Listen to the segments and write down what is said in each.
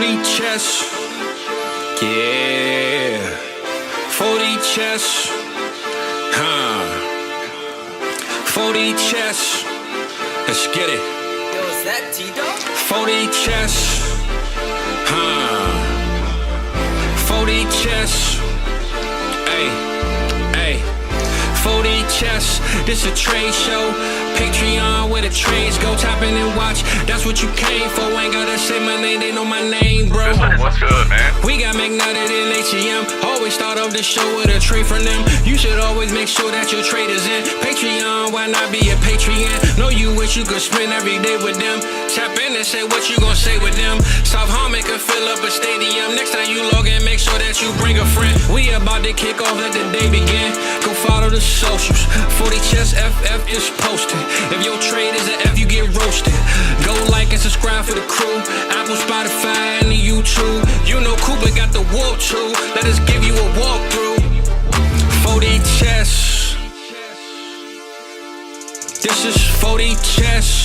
40 chess. Yeah. 40 chess. 40 chess. Let's get it. Yo, is that T-Dog? 40 chess. 40 chess. Hey. 40 chess. This a trade show. Patreon where the trades go. Tap in and watch. That's what you came for. Ain't gotta say my name. They know my name, bro. What's good, man? We got McNutted in ATM. Always start off the show with a trade from them. You should always make sure that your trade is in. Patreon, why not be a Patreon? Know you wish you could spend every day with them. Tap in and say what you gon' say with them. South Harmon can fill up a stadium. Next time you log in, make sure that you bring a friend. We about to kick off, let the day begin. Go follow the socials. 40 Chess FF is posted. If your trade is an F, you get roasted. Go like and subscribe for the crew. Apple, Spotify, and the YouTube. You know Cooper got the warp too. Let us give you a walkthrough. 40 Chess. This is 40 Chess.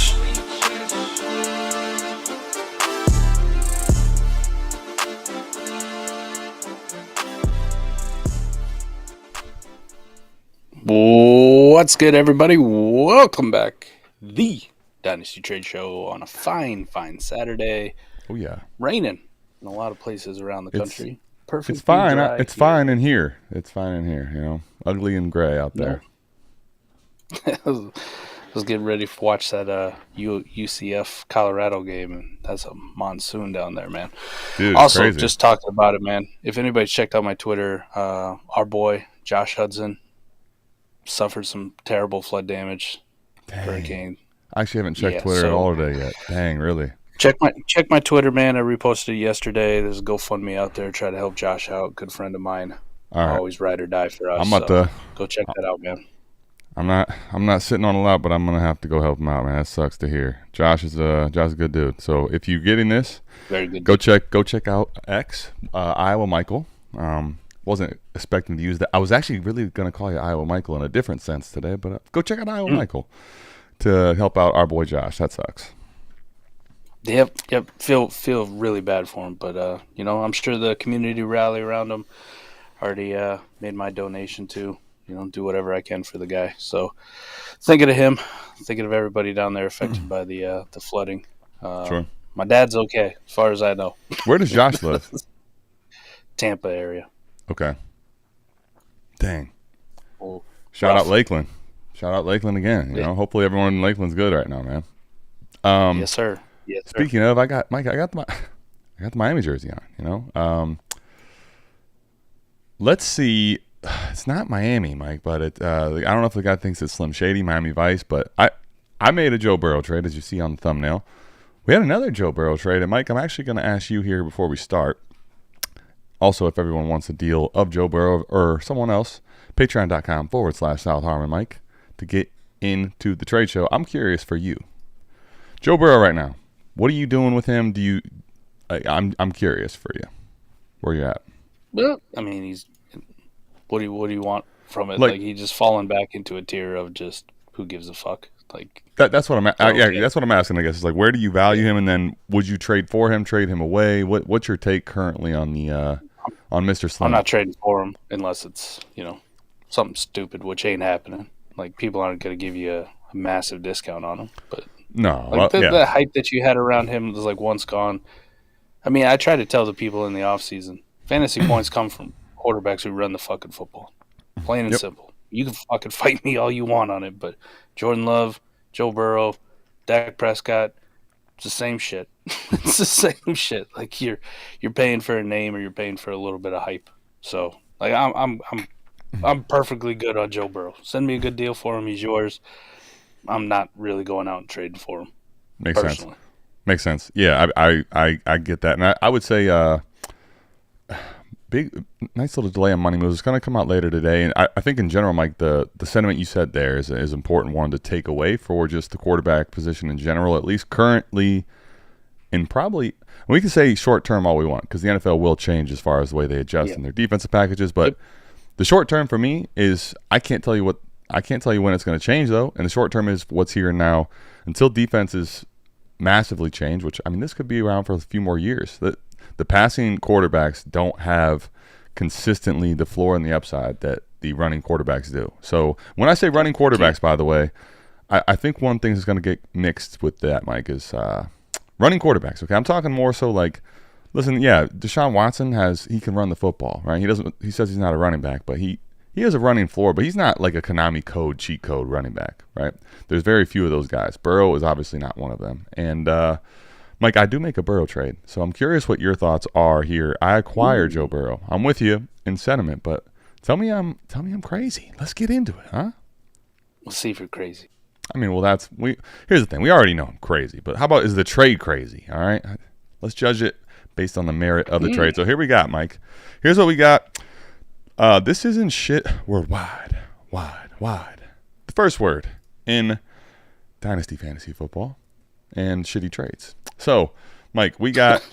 What's good, everybody? Welcome back. The Dynasty Trade Show on a fine Saturday. Oh yeah, raining in a lot of places around the country. Perfect. It's fine. It's fine in here. It's fine in here. You know, ugly and gray out there. I was getting ready to watch that UCF Colorado game, and that's a monsoon down there, man. Dude, also, crazy. Just talking about it, man. If anybody checked out my Twitter, our boy Josh Hudson suffered some terrible flood damage. Dang. Hurricane. I actually haven't checked Twitter at all today yet. Dang, really? Check my Twitter, man. I reposted it yesterday. There's a GoFundMe out there. Try to help Josh out. Good friend of mine. All right. Always ride or die for us. I'm about to go check that out, man. I'm not sitting on a lot, but I'm gonna have to go help him out, man. That sucks to hear. Josh is a good dude. So if you're getting this, very good. Go check out X Iowa Michael. Wasn't expecting to use that. I was actually really going to call you Iowa Michael in a different sense today, but go check out Iowa Michael to help out our boy Josh. That sucks. Yep. Feel really bad for him, but I'm sure the community rally around him already made my donation to do whatever I can for the guy. So thinking of him, thinking of everybody down there affected by the flooding. Sure. My dad's okay, as far as I know. Where does Josh live? Tampa area. Okay. Dang. Well, Shout out Lakeland. Shout out Lakeland again. You know, hopefully everyone in Lakeland's good right now, man. Yes, sir. Yes, sir. Speaking of, I got the Miami jersey on. You know, let's see. It's not Miami, Mike, but I don't know if the guy thinks it's Slim Shady, Miami Vice, but I made a Joe Burrow trade, as you see on the thumbnail. We had another Joe Burrow trade, and Mike, I'm actually going to ask you here before we start. Also, if everyone wants a deal of Joe Burrow or someone else, patreon.com/South Harmon, Mike, to get into the trade show. I'm curious for you. Joe Burrow right now, what are you doing with him? I'm curious for you. Where you at? Well, I mean, he's what do you want from it? Like he's just fallen back into a tier of just who gives a fuck. Like that's what I'm that's what I'm asking. I guess is like, where do you value him, and then would you trade for him, trade him away? What's your take currently on the on Mr. Slim? I'm not trading for him unless it's something stupid, which ain't happening. Like people aren't going to give you a massive discount on him. But no, the hype that you had around him was like once gone. I mean, I try to tell the people in the off season, fantasy points come from quarterbacks who run the fucking football. Plain and simple. You can fucking fight me all you want on it, but Jordan Love, Joe Burrow, Dak Prescott, it's the same shit. It's the same shit. Like you're paying for a name or you're paying for a little bit of hype. So like I'm perfectly good on Joe Burrow. Send me a good deal for him. He's yours. I'm not really going out and trading for him. Makes sense. Yeah, I get that, and I would say nice little delay on money moves. It's going to come out later today, and I think in general, Mike, the sentiment you said there is an important one to take away for just the quarterback position in general, at least currently, and probably we can say short term all we want because the NFL will change as far as the way they adjust in their defensive packages. But the short term for me is I can't tell you when it's going to change though, and the short term is what's here and now until defenses massively change. Which I mean, this could be around for a few more years. The The passing quarterbacks don't have consistently the floor and the upside that the running quarterbacks do. So when I say running quarterbacks, by the way, I think one thing that's going to get mixed with that, Mike, is running quarterbacks. Okay, I'm talking more so like, listen, yeah, Deshaun Watson he can run the football, right? He says he's not a running back, but he has a running floor, but he's not like a Konami code, cheat code running back, right? There's very few of those guys. Burrow is obviously not one of them. And Mike, I do make a Burrow trade, so I'm curious what your thoughts are here. I acquired Joe Burrow. I'm with you in sentiment, but tell me I'm crazy. Let's get into it, huh? We'll see if you're crazy. I mean, well, here's the thing. We already know I'm crazy, but how about is the trade crazy? All right, let's judge it based on the merit of the trade. So here we got, Mike. Here's what we got. This isn't shit. We're wide. The first word in Dynasty Fantasy Football and shitty trades. So, Mike, we got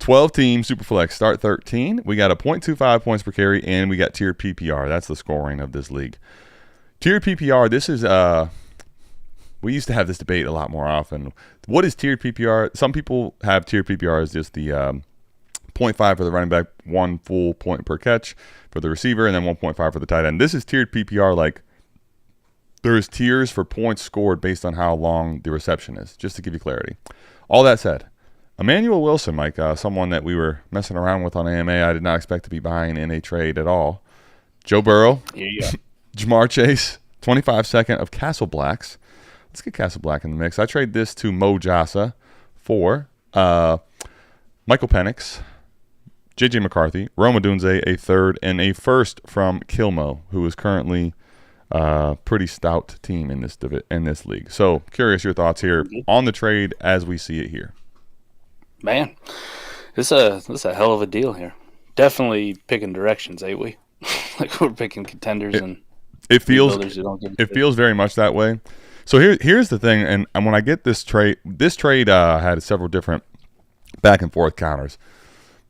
12 team Superflex start 13. We got a 0.25 points per carry, and we got tiered PPR. That's the scoring of this league. Tiered PPR, this is we used to have this debate a lot more often. What is tiered PPR? Some people have tiered PPR as just the 0.5 for the running back, 1 full point per catch for the receiver, and then 1.5 for the tight end. This is tiered PPR like there's tiers for points scored based on how long the reception is, just to give you clarity. All that said, Emmanuel Wilson, Mike, someone that we were messing around with on AMA, I did not expect to be buying in a trade at all. Joe Burrow, Jamar Chase, 25 second of Castle Blacks. Let's get Castle Black in the mix. I trade this to Mo Jasa for Michael Penix, J.J. McCarthy, Rome Odunze, a third, and a first from Kilmo, who is currently pretty stout team in this league. So, curious your thoughts here on the trade as we see it here. Man, this is a hell of a deal here. Definitely picking directions, ain't we? Like we're picking contenders and it feels rebuilders very much that way. So here's the thing, and when I get this trade had several different back and forth counters.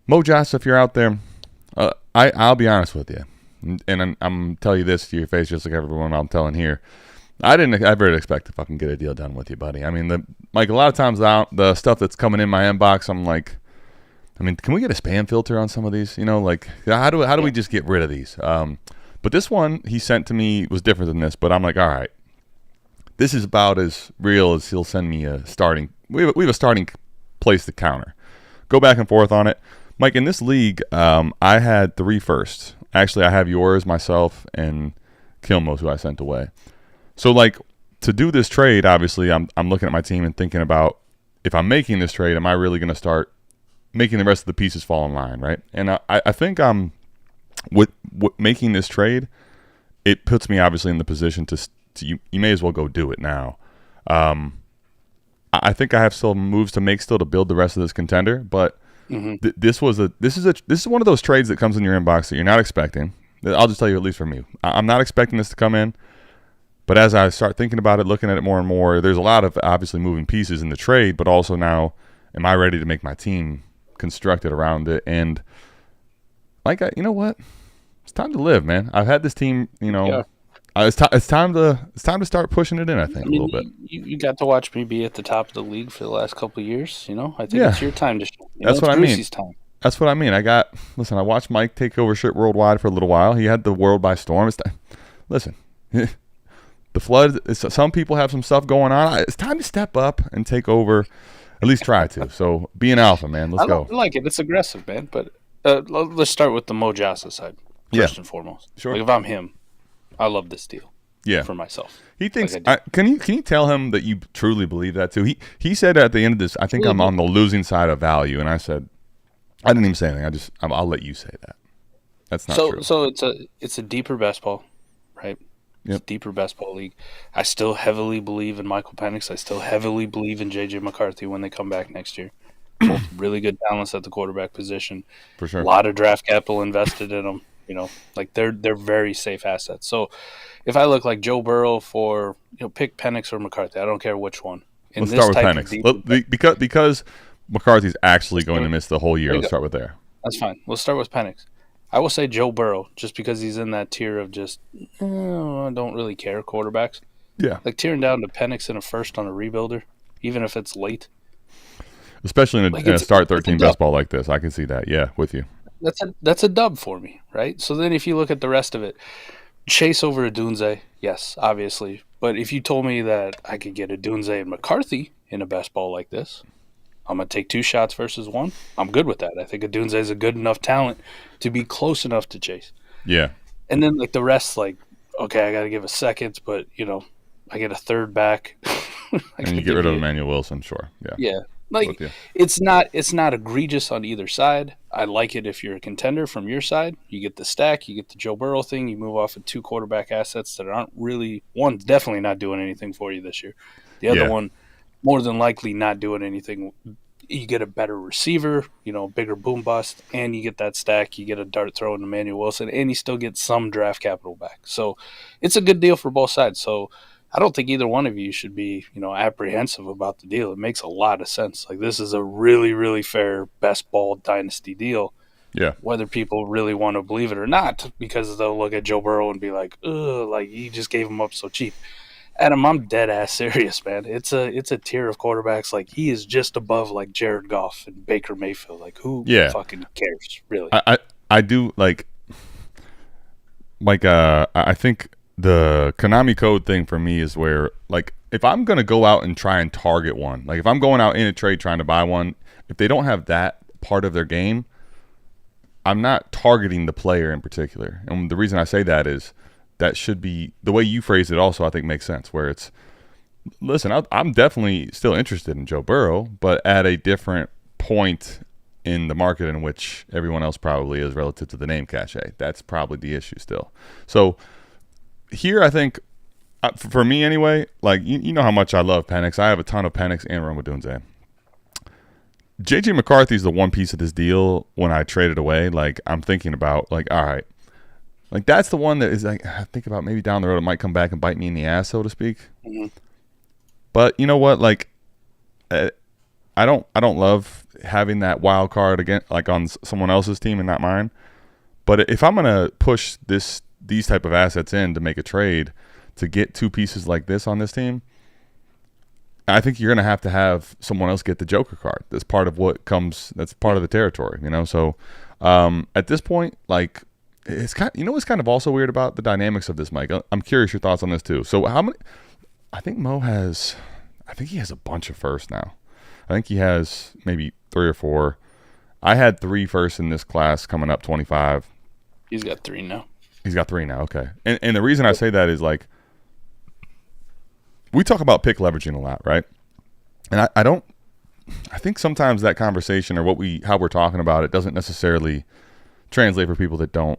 Mo Joss, if you're out there, I'll be honest with you. And I'm telling you this to your face, just like everyone I'm telling here. I didn't ever expect to fucking get a deal done with you, buddy. I mean, a lot of times the stuff that's coming in my inbox, I'm like, I mean, can we get a spam filter on some of these? You know, like how do we just get rid of these? But this one he sent to me was different than this. But I'm like, all right, this is about as real as he'll send me a starting. We have a starting place to counter. Go back and forth on it, Mike. In this league, I had 3 firsts. Actually, I have yours, myself, and Kilmo's, who I sent away. So, like, to do this trade, obviously, I'm looking at my team and thinking about, if I'm making this trade, am I really going to start making the rest of the pieces fall in line, right? And I think with making this trade, it puts me, obviously, in the position to you may as well go do it now. I think I have still moves to make still to build the rest of this contender, but this is one of those trades that comes in your inbox that you're not expecting. I'll just tell you, at least for me, I'm not expecting this to come in. But as I start thinking about it, looking at it more and more, there's a lot of obviously moving pieces in the trade, but also now, am I ready to make my team constructed around it? And like, you know what? It's time to live, man. I've had this team, you know. Yeah. It's time to start pushing it in. I think a little bit. You got to watch me be at the top of the league for the last couple of years. You know, I think it's your time to show. That's what I mean. Time. That's what I mean. I watched Mike take over shit worldwide for a little while. He had the world by storm. Listen, the flood. Some people have some stuff going on. It's time to step up and take over. At least try to. So be an alpha, man. Let's go. I like it. It's aggressive, man. But let's start with the Mo Jasa side first and foremost. Sure. Like if I'm him, I love this deal. Yeah, for myself. He thinks. Can you tell him that you truly believe that too? He said at the end of this, I think I'm on the losing side of value, and I said, I didn't even say anything. I'll let you say that. That's not true. So it's a deeper best ball, right? Yep. It's a deeper best ball league. I still heavily believe in Michael Penix. I still heavily believe in J.J. McCarthy when they come back next year. Both really good talents at the quarterback position. For sure. A lot of draft capital invested in them. You know, like they're very safe assets. So if I look like Joe Burrow for, pick Penix or McCarthy, I don't care which one. Let's start with Penix. Because McCarthy's actually going to miss the whole year. Let's start with there. That's fine. Let's start with Penix. I will say Joe Burrow, just because he's in that tier of just, I don't really care quarterbacks. Yeah. Like tearing down to Penix in a first on a rebuilder, even if it's late. especially in Like, a start it's a 13 dub. best ball like this. I can see that. Yeah, with you. That's a dub for me, right? So then if you look at the rest of it, Chase over Adunze, yes, obviously. But if you told me that I could get Adunze and McCarthy in a best ball like this, I'm going to take 2 shots versus 1. I'm good with that. I think Adunze is a good enough talent to be close enough to Chase. Yeah. And then, like, the rest, like, okay, I got to give a second, but, I get a third back. And you get rid of Emmanuel Wilson, sure. Yeah. Yeah. Like, it's not egregious on either side. I like it if you're a contender from your side. You get the stack, you get the Joe Burrow thing, you move off of 2 quarterback assets that aren't really – one's definitely not doing anything for you this year. The other one, more than likely not doing anything. You get a better receiver, bigger boom bust, and you get that stack. You get a dart throw in Emmanuel Wilson, and you still get some draft capital back. So it's a good deal for both sides. So I don't think either one of you should be, apprehensive about the deal. It makes a lot of sense. Like, this is a really, really fair best ball dynasty deal. Yeah. Whether people really want to believe it or not, because they'll look at Joe Burrow and be like, ugh, like, you just gave him up so cheap. Adam, I'm dead ass serious, man. It's a tier of quarterbacks. Like, he is just above like Jared Goff and Baker Mayfield. Like, who fucking cares, really? I do like I think the Konami code thing for me is where, like, if I'm gonna go out and try and target one, like if I'm going out in a trade trying to buy one, if they don't have that part of their game, I'm not targeting the player in particular. And the reason I say that is that should be the way you phrase it. Also, I think makes sense. Where it's, listen, I'm definitely still interested in Joe Burrow, but at a different point in the market in which everyone else probably is relative to the name cachet. That's probably the issue still. So here, I think, for me anyway, like you know how much I love Penix. I have a ton of Penix and Rome Odunze. JJ McCarthy's the one piece of this deal when I traded away. Like, I'm thinking about, like, all right, like, that's the one that is, like, I think about maybe down the road it might come back and bite me in the ass, so to speak. Mm-hmm. But you know what? Like, I don't love having that wild card again, like on someone else's team and not mine. But if I'm gonna push these type of assets in to make a trade to get 2 pieces like this on this team, I think you're gonna have someone else get the Joker card. That's part of what comes. That's part of the territory, So at this point, like, it's kind. What's kind of also weird about the dynamics of this, Mike? I'm curious your thoughts on this too. So how many? I think he has a bunch of firsts now. I think he has maybe 3 or 4. I had 3 firsts in this class coming up 25. He's got 3 now. He's got 3 now. Okay, and the reason I say that is, like, we talk about pick leveraging a lot, right? And I think sometimes that conversation or how we're talking about it doesn't necessarily translate for people that don't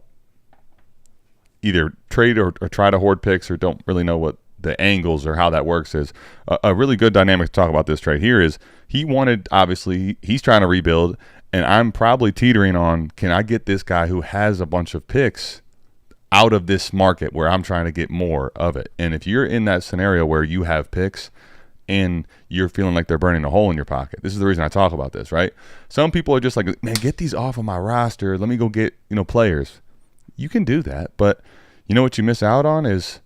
either trade or try to hoard picks or don't really know what the angles or how that works is. A really good dynamic to talk about this trade here is obviously he's trying to rebuild, and I'm probably teetering on, can I get this guy who has a bunch of picks out of this market where I'm trying to get more of it? And if you're in that scenario where you have picks and you're feeling like they're burning a hole in your pocket, this is the reason I talk about this, right? Some people are just like, man, get these off of my roster. Let me go get, players. You can do that, but you know what you miss out on is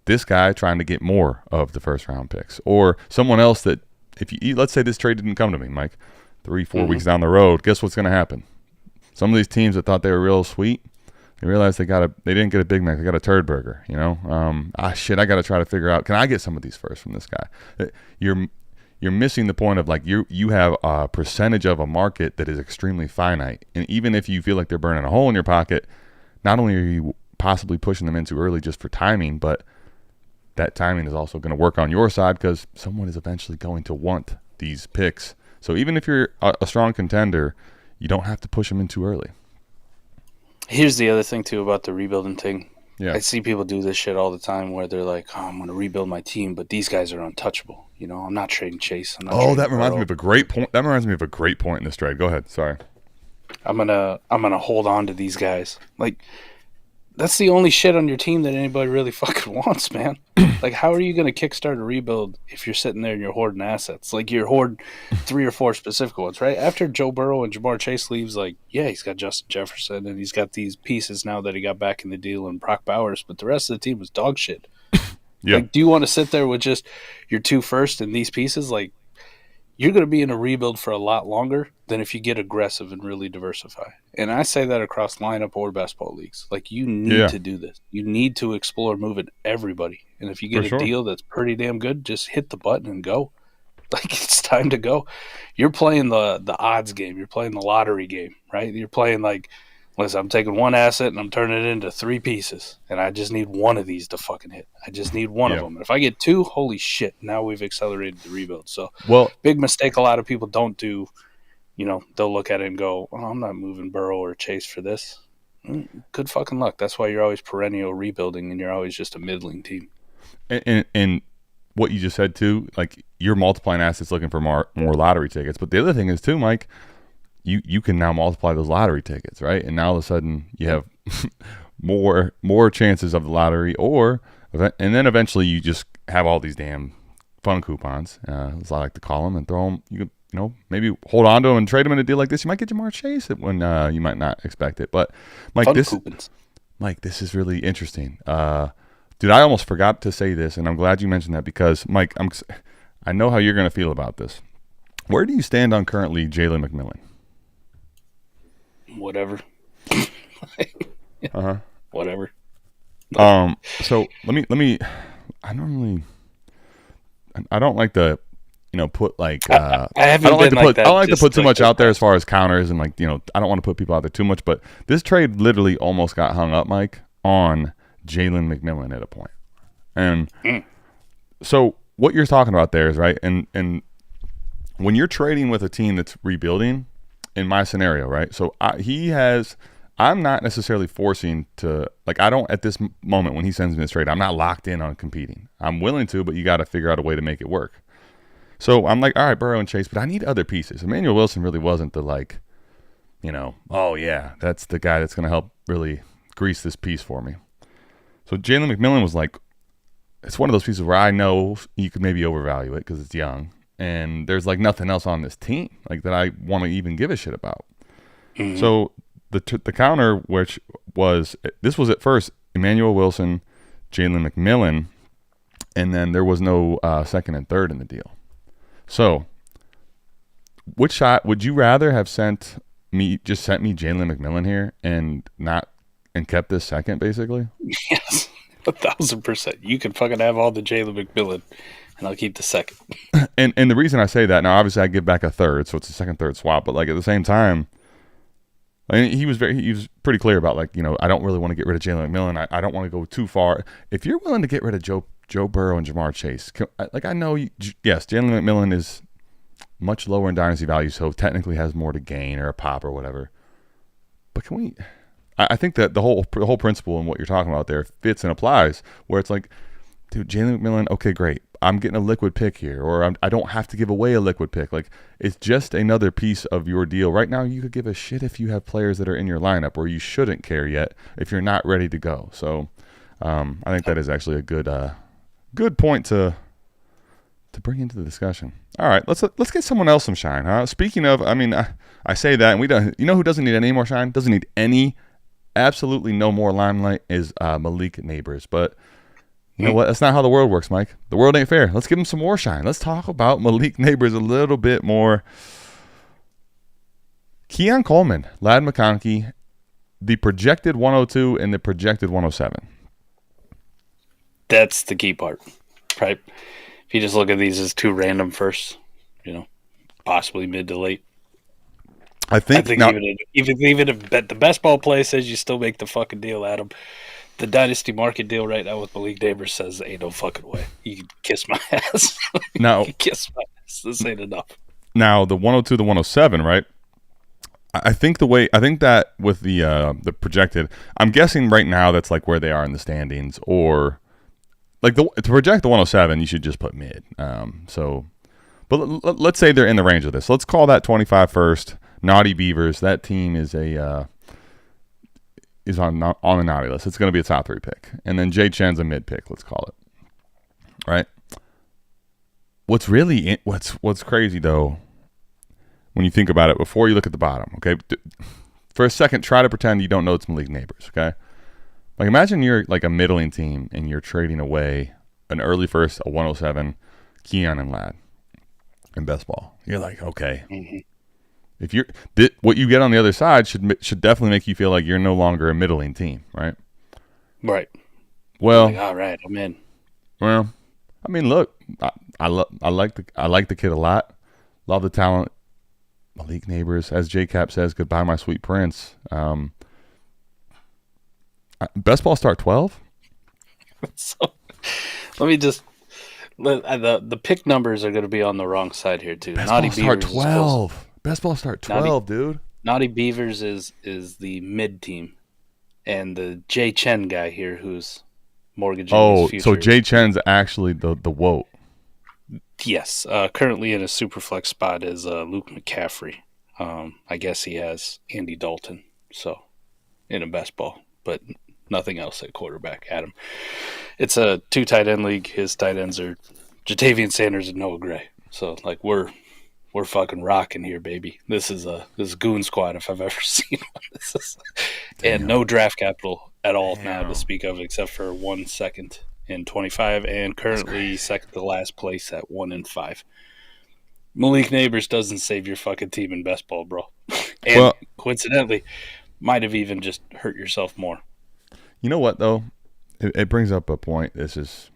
this guy trying to get more of the first round picks, or someone else that, let's say this trade didn't come to me, Mike, 3-4 weeks down the road, guess what's going to happen? Some of these teams that thought they were real sweet, they realized they didn't get a Big Mac, they got a turd burger, I got to try to figure out, can I get some of these first from this guy? You're missing the point of, like, you have a percentage of a market that is extremely finite, and even if you feel like they're burning a hole in your pocket, not only are you possibly pushing them in too early just for timing, but that timing is also going to work on your side because someone is eventually going to want these picks. So even if you're a strong contender, you don't have to push them in too early. Here's the other thing, too, about the rebuilding thing. Yeah. I see people do this shit all the time where they're like, oh, I'm going to rebuild my team, but these guys are untouchable. I'm not trading Chase. That reminds me of a great point. That reminds me of a great point in this trade. Go ahead. Sorry. I'm gonna hold on to these guys. Like, that's the only shit on your team that anybody really fucking wants, man. Like, how are you going to kickstart a rebuild if you're sitting there and you're hoarding assets? Like, you're hoarding 3 or 4 specific ones, right? After Joe Burrow and Jamar Chase leaves, like, yeah, he's got Justin Jefferson and he's got these pieces now that he got back in the deal and Brock Bowers, but the rest of the team was dog shit. Yeah. Like, do you want to sit there with just your 2 first and these pieces? Like, you're going to be in a rebuild for a lot longer than if you get aggressive and really diversify. And I say that across lineup or best ball leagues. Like, you need to do this. You need to explore moving everybody. And if you get a deal that's pretty damn good, just hit the button and go. Like, it's time to go. You're playing the odds game. You're playing the lottery game, right? You're playing like, listen, I'm taking one asset and I'm turning it into 3 pieces, and I just need one of these to fucking hit. I just need one of them. And if I get 2, holy shit, now we've accelerated the rebuild. So, big mistake a lot of people don't do. You know, they'll look at it and go, oh, I'm not moving Burrow or Chase for this. Good fucking luck. That's why you're always perennial rebuilding, and you're always just a middling team. And what you just said, too, like, you're multiplying assets looking for more lottery tickets. But the other thing is, too, Mike, you can now multiply those lottery tickets, right? And now all of a sudden you have more chances of the lottery, and then eventually you just have all these damn fun coupons, as I like to call them, and throw them. You know, maybe hold on to them and trade them in a deal like this. You might get Jamar Chase when you might not expect it. But Mike, this is really interesting. Dude, I almost forgot to say this, and I'm glad you mentioned that because, Mike, I know how you're going to feel about this. Where do you stand on currently Jalen McMillan? Whatever. Whatever. So let me. I don't like to, put like. I don't like to put too much out there as far as counters and I don't want to put people out there too much. But this trade literally almost got hung up, Mike, on Jalen McMillan at a point, and so what you're talking about there is right, and when you're trading with a team that's rebuilding. In my scenario, right? So I'm not necessarily forcing to, like, I don't, at this moment when he sends me this trade, I'm not locked in on competing. I'm willing to, but you got to figure out a way to make it work. So I'm like, all right, Burrow and Chase, but I need other pieces. Emmanuel Wilson really wasn't the, like, oh yeah, that's the guy that's going to help really grease this piece for me. So Jalen McMillan was like, it's one of those pieces where I know you could maybe overvalue it because it's young. And there's like nothing else on this team like that I want to even give a shit about. Mm-hmm. So the counter, which was at first Emmanuel Wilson, Jalen McMillan, and then there was no second and third in the deal. So which shot would you rather have sent me Jalen McMillan here and kept this second basically? Yes, 1,000%. You can fucking have all the Jalen McMillan. And I'll keep the second. And the reason I say that, now obviously I give back a third, so it's a second-third swap. But like at the same time, I mean, he was pretty clear about like I don't really want to get rid of Jalen McMillan. I don't want to go too far. If you're willing to get rid of Joe Burrow and Jamar Chase, I know yes, Jalen McMillan is much lower in dynasty value, so technically has more to gain or a pop or whatever. But can we? I think that the whole principle and what you're talking about there fits and applies. Where it's like, dude, Jalen McMillan, okay, great. I'm getting a liquid pick here, or I don't have to give away a liquid pick. Like, it's just another piece of your deal. Right now, you could give a shit if you have players that are in your lineup, or you shouldn't care yet if you're not ready to go. So, I think that is actually a good point to bring into the discussion. All right, let's get someone else some shine, huh? Speaking of, I mean, I say that, and we don't. You know who doesn't need any more shine? Doesn't need absolutely no more limelight is Malik Nabers, but. You know what? That's not how the world works, Mike. The world ain't fair. Let's give him some more shine. Let's talk about Malik Nabers a little bit more. Keon Coleman, Ladd McConkey, the projected 102 and the projected 107. That's the key part, right? If you just look at these as 2 random firsts, possibly mid to late. I think now, even if the best ball play says you still make the fucking deal, Adam. The dynasty market deal right now with Malik Nabers says ain't no fucking way. You can kiss my ass. No, kiss my ass. This ain't enough. Now the 102, the 107, right? I think that with the projected, I'm guessing right now that's like where they are in the standings, or like to project the 107, you should just put mid. But let's say they're in the range of this. Let's call that 25 first. Naughty Beavers. That team is on the naughty list. It's going to be a top 3 pick. And then Jay Chen's a mid pick, let's call it. Right? What's crazy, though, when you think about it, before you look at the bottom, okay? For a second, try to pretend you don't know it's Malik Nabers, okay? Like, imagine you're like a middling team and you're trading away an early first, a 107, Keon and Ladd. in best ball. You're like, okay, Mm-hmm. if you're what you get on the other side should definitely make you feel like you're no longer a middling team, right? Right. Well, Like, all right, I'm in. well, I mean, look, I like the kid a lot. Love the talent. Malik Nabers, as JCap says, goodbye, my sweet prince. Best ball start 12. So let me just the pick numbers are going to be on the wrong side here too. Best Naughty ball start Beavers 12. Best ball start 12, dude. Naughty Beavers is the mid team, and the Jay Chen guy here who's mortgaging his future. So Jay Chen's actually the woe. Yes, currently in a super flex spot is Luke McCaffrey. I guess he has Andy Dalton, so in a best ball, but nothing else at quarterback. Adam, it's a 2 tight end league. His tight ends are Jatavian Sanders and Noah Gray. So like we're fucking rocking here, baby. This is goon squad if I've ever seen one. And no draft capital at all now to speak of, except for 1 second in 25, and currently second to last place at 1 and 5. Malik Nabers doesn't save your fucking team in best ball, bro. And coincidentally, might have even just hurt yourself more. You know what though? It brings up a point. This is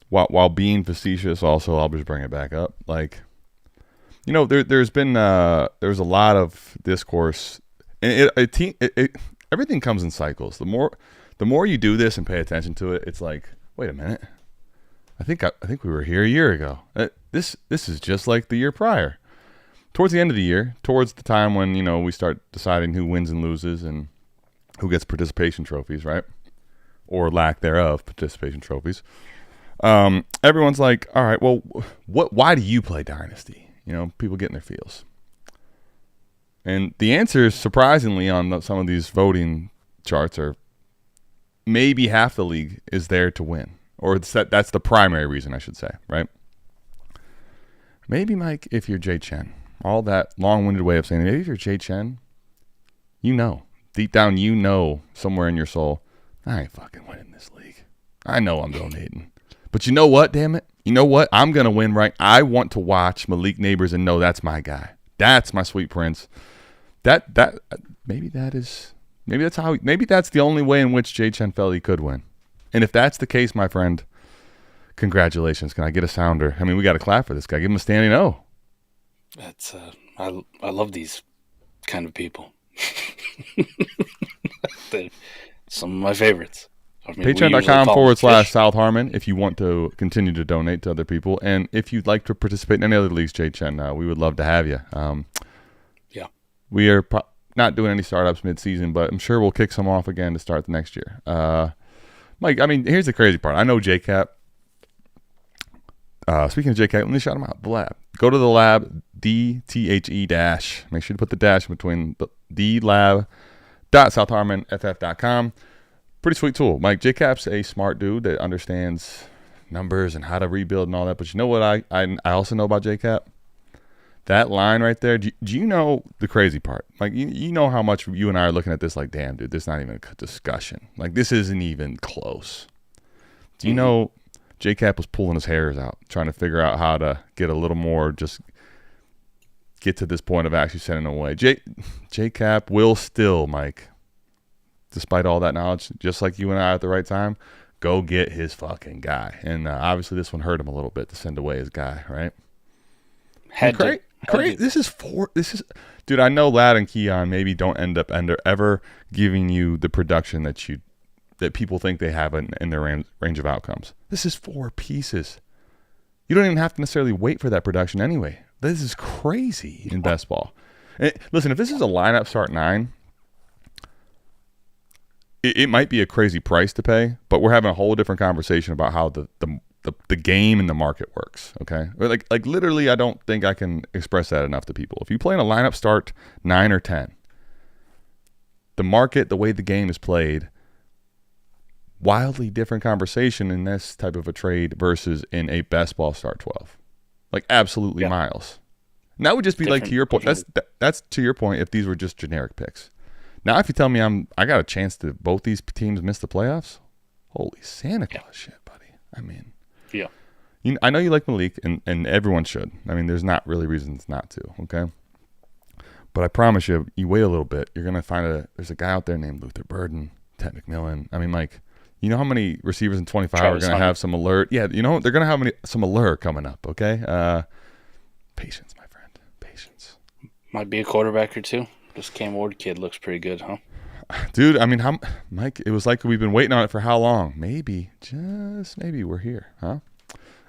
while being facetious. Also, I'll just bring it back up. Like, you know, there's a lot of discourse, and everything comes in cycles. The more you do this and pay attention to it, it's like, wait a minute. I think we were here a year ago. This is just like the year prior. Towards the end of the year, towards the time when, you know, we start deciding who wins and loses and who gets participation trophies, right? Or lack thereof, participation trophies. Everyone's like, all right, well, why do you play Dynasty? You know, people getting their feels. And the answers, surprisingly, on some of these voting charts are maybe half the league is there to win. Or that's the primary reason, I should say, right? Maybe, Mike, if you're Jay Chen, all that long-winded way of saying it, maybe if you're Jay Chen, you know, deep down, you know, somewhere in your soul, I ain't fucking winning this league. I know I'm donating. But you know what, damn it? You know what? I'm going to win, right? I want to watch Malik Nabers and know that's my guy. That's my sweet prince. Maybe that's the only way in which Jay Chen felt he could win. And if that's the case, my friend, congratulations. Can I get a sounder? I mean, we got to clap for this guy. Give him a standing O. That's I love these kind of people. They're some of my favorites. I mean, Patreon.com/South Harmon if you want to continue to donate to other people. And if you'd like to participate in any other leagues, Jay Chen, we would love to have you. Yeah. We are not doing any startups mid-season, but I'm sure we'll kick some off again to start the next year. Mike, I mean, here's the crazy part. I know JCap. Speaking of JCap, let me shout him out. The lab. Go to the lab, DTHE-. Make sure to put the dash in between the lab.southharmonff.com. Pretty sweet tool. Mike, JCap's a smart dude that understands numbers and how to rebuild and all that. But you know what I also know about JCap? That line right there. Do you know the crazy part? Like, you know how much you and I are looking at this like, damn, dude, this is not even a discussion. Like, this isn't even close. Do you know JCap was pulling his hairs out, trying to figure out how to get a little more, just get to this point of actually sending away. JCap will still, Mike, despite all that knowledge, just like you and I at the right time, go get his fucking guy. And obviously this one hurt him a little bit to send away his guy, right? This is dude, I know Ladd and Keon maybe don't end up ever giving you the production that people think they have in their range of outcomes. This is 4 pieces. You don't even have to necessarily wait for that production anyway. This is crazy in best ball. And listen, if this is a lineup start 9, it might be a crazy price to pay, but we're having a whole different conversation about how the game and the market works. Okay, like literally, I don't think I can express that enough to people. If you play in a lineup start 9 or 10, the market, the way the game is played, wildly different conversation in this type of a trade versus in a best ball start 12. Like absolutely miles. And that would just be different, like to your point. That's to your point. If these were just generic picks. Now, if you tell me I got a chance to both these teams miss the playoffs, holy Santa Claus shit, buddy. I mean, I know you like Malik, and everyone should. I mean, there's not really reasons not to, okay? But I promise you, you wait a little bit, you're going to find there's a guy out there named Luther Burden, Ted McMillan. I mean, Mike, you know how many receivers in 25 are going to have some alert? Yeah, you know, they're going to have some alert coming up, okay? Patience, my friend. Patience. Might be a quarterback or two. This Cam Ward kid looks pretty good, huh? Dude, I mean, Mike, it was like we've been waiting on it for how long? Maybe, just maybe we're here, huh?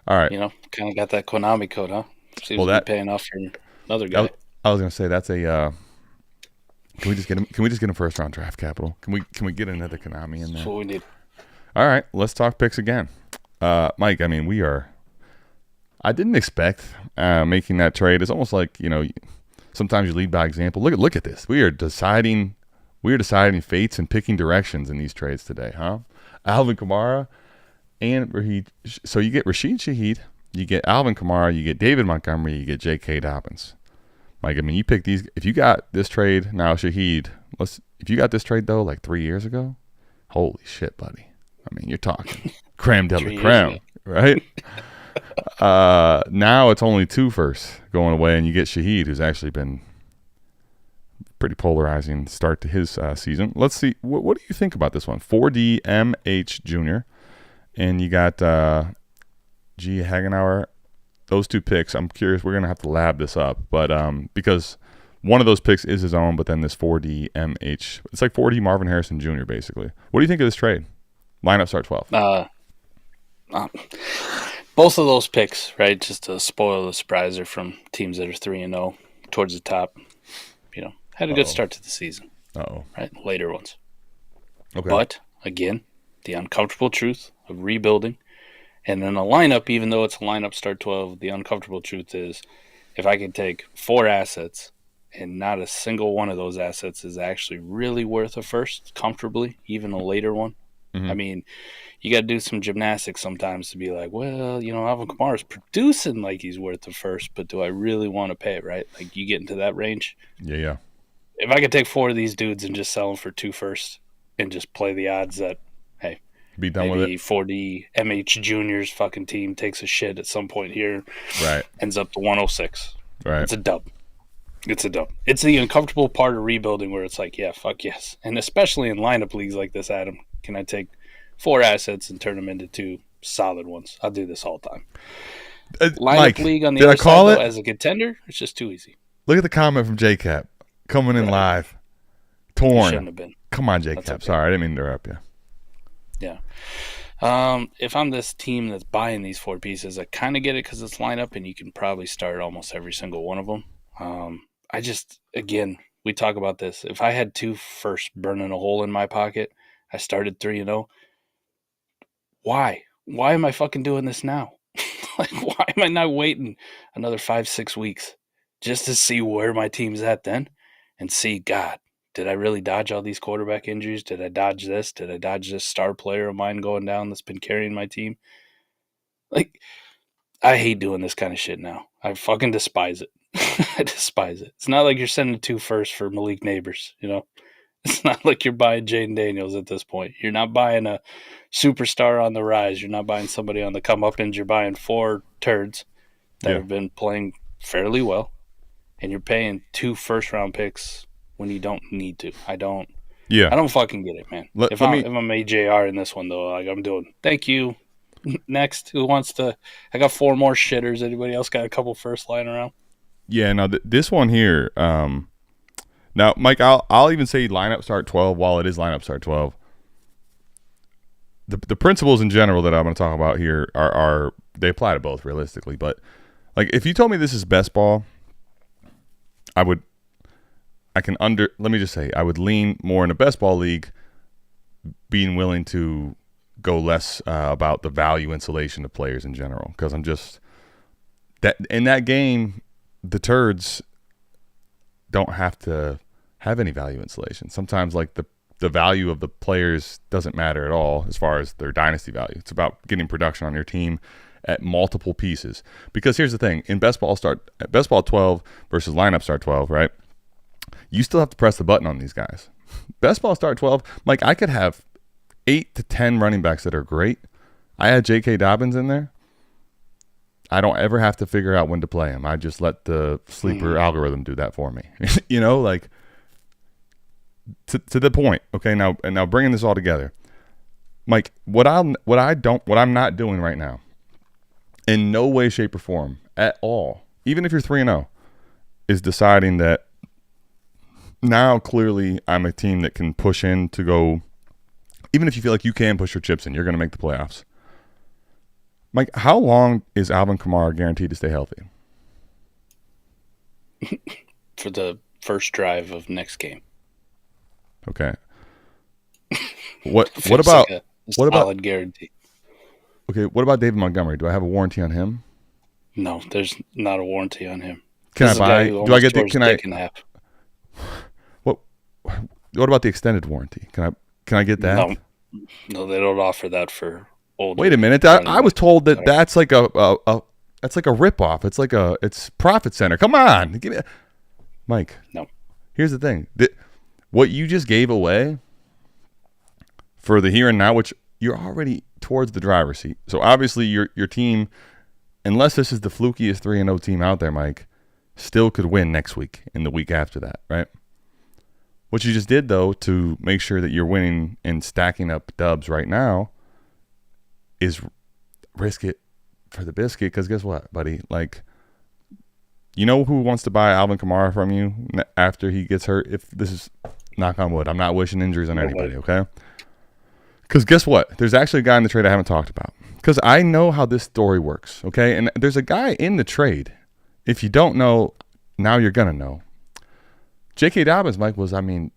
All right. You know, kind of got that Konami code, huh? Seems to be paying off for another guy. I was gonna say that's a. Can we just get him? Can we just get him first round draft capital? Can we get another Konami in there? That's what we need. All right, let's talk picks again, Mike. I mean, we are. I didn't expect making that trade. It's almost like, you know, sometimes you lead by example. Look at this. We are deciding fates and picking directions in these trades today, huh? Alvin Kamara and Raheed. So you get Rashid Shaheed, you get Alvin Kamara, you get David Montgomery, you get J.K. Dobbins. Mike, I mean, you pick these. If you got this trade now, Shaheed. If you got this trade though, like 3 years ago, holy shit, buddy. I mean, you're talking creme de la creme, right? Now it's only 2 firsts going away, and you get Shaheed, who's actually been pretty polarizing start to his season. Let's see. What do you think about this one? 4D MH Jr. And you got G. Hagenauer. Those 2 picks, I'm curious. We're going to have to lab this up. But because one of those picks is his own, but then this 4D MH. It's like 4D Marvin Harrison Jr., basically. What do you think of this trade? Lineup start 12. Both of those picks, right, just to spoil the surprise, are from teams that are 3-0 towards the top. You know, had a good start to the season. Right, later ones. Okay. But again, the uncomfortable truth of rebuilding, and then a lineup. Even though it's a lineup start 12, the uncomfortable truth is, if I can take 4 assets and not a single one of those assets is actually really worth a first comfortably, even a later one. I mean, you got to do some gymnastics sometimes to be like, well, you know, Alvin Kamara is producing like he's worth the first, but do I really want to pay, right? Like, you get into that range. Yeah. If I could take 4 of these dudes and just sell them for 2 firsts and just play the odds that, hey, be done maybe with it. 4D MH Junior's fucking team takes a shit at some point here, Right? Ends up to 106. Right. It's a dub. It's the uncomfortable part of rebuilding where it's like, yeah, fuck yes. And especially in lineup leagues like this, Adam, can I take 4 assets and turn them into 2 solid ones? I'll do this all the time. Lineup Mike, league on the did other I call side, it? though, as a contender, it's just too easy. Look at the comment from JCap coming in live. Torn. Shouldn't have been. Come on, JCap. Okay. Sorry, I didn't mean to interrupt you. Yeah. If I'm this team that's buying these 4 pieces, I kind of get it because it's lineup and you can probably start almost every single one of them. I just, again, we talk about this. If I had 2 firsts burning a hole in my pocket, I started 3-0. Why? Why am I fucking doing this now? Like, why am I not waiting another 5-6 weeks just to see where my team's at then and see, God, did I really dodge all these quarterback injuries? Did I dodge this? Did I dodge this star player of mine going down that's been carrying my team? Like, I hate doing this kind of shit now. I fucking despise it. I despise it. It's not like you're sending 2 firsts for Malik Nabers, you know? It's not like you're buying Jayden Daniels at this point. You're not buying a superstar on the rise. You're not buying somebody on the come up, and you're buying 4 turds that have been playing fairly well, and you're paying 2 first-round picks when you don't need to. I don't fucking get it, man. If I'm AJR in this one, though, like I'm doing, thank you. Next, who wants to? I got 4 more shitters. Anybody else got a couple first lying around? Yeah, no, this one here. Now, Mike, I'll even say lineup start 12 while it is lineup start 12. The principles in general that I'm going to talk about here are they apply to both realistically. But like, if you told me this is best ball, I would lean more in a best ball league, being willing to go less about the value insulation of players in general, because I'm just that in that game, the turds don't have to have any value insulation. Sometimes, like, the value of the players doesn't matter at all as far as their dynasty value. It's about getting production on your team at multiple pieces. Because here's the thing: in best ball 12 versus lineup start 12, right? You still have to press the button on these guys. Best ball start 12, Mike, I could have 8 to 10 running backs that are great. I had J.K. Dobbins in there. I don't ever have to figure out when to play him. I just let the sleeper algorithm do that for me. Like to the point. Okay, now bringing this all together, Mike. What I'm not doing right now, in no way, shape, or form at all, even if you're 3-0, is deciding that now clearly I'm a team that can push in to go. Even if you feel like you can push your chips in, you're going to make the playoffs. Mike, how long is Alvin Kamara guaranteed to stay healthy? For the first drive of next game. Okay. What about solid guarantee? Okay, what about David Montgomery? Do I have a warranty on him? No, there's not a warranty on him. Can I buy? Do I get the? Can I? What about the extended warranty? Can I get that? No, they don't offer that for older. Wait a minute. I was told that that's like a ripoff. It's Profit Center. Come on, give me, Mike. No. Here's the thing. What you just gave away for the here and now, which you're already towards the driver's seat. So obviously your team, unless this is the flukiest 3-0 team out there, Mike, still could win next week and the week after that, right? What you just did, though, to make sure that you're winning and stacking up dubs right now is risk it for the biscuit. Because guess what, buddy? Like, you know who wants to buy Alvin Kamara from you after he gets hurt? If this is, knock on wood, I'm not wishing injuries on anybody, okay? Because guess what? There's actually a guy in the trade I haven't talked about. Because I know how this story works, okay? And there's a guy in the trade. If you don't know, now you're going to know. J.K. Dobbins, Mike, do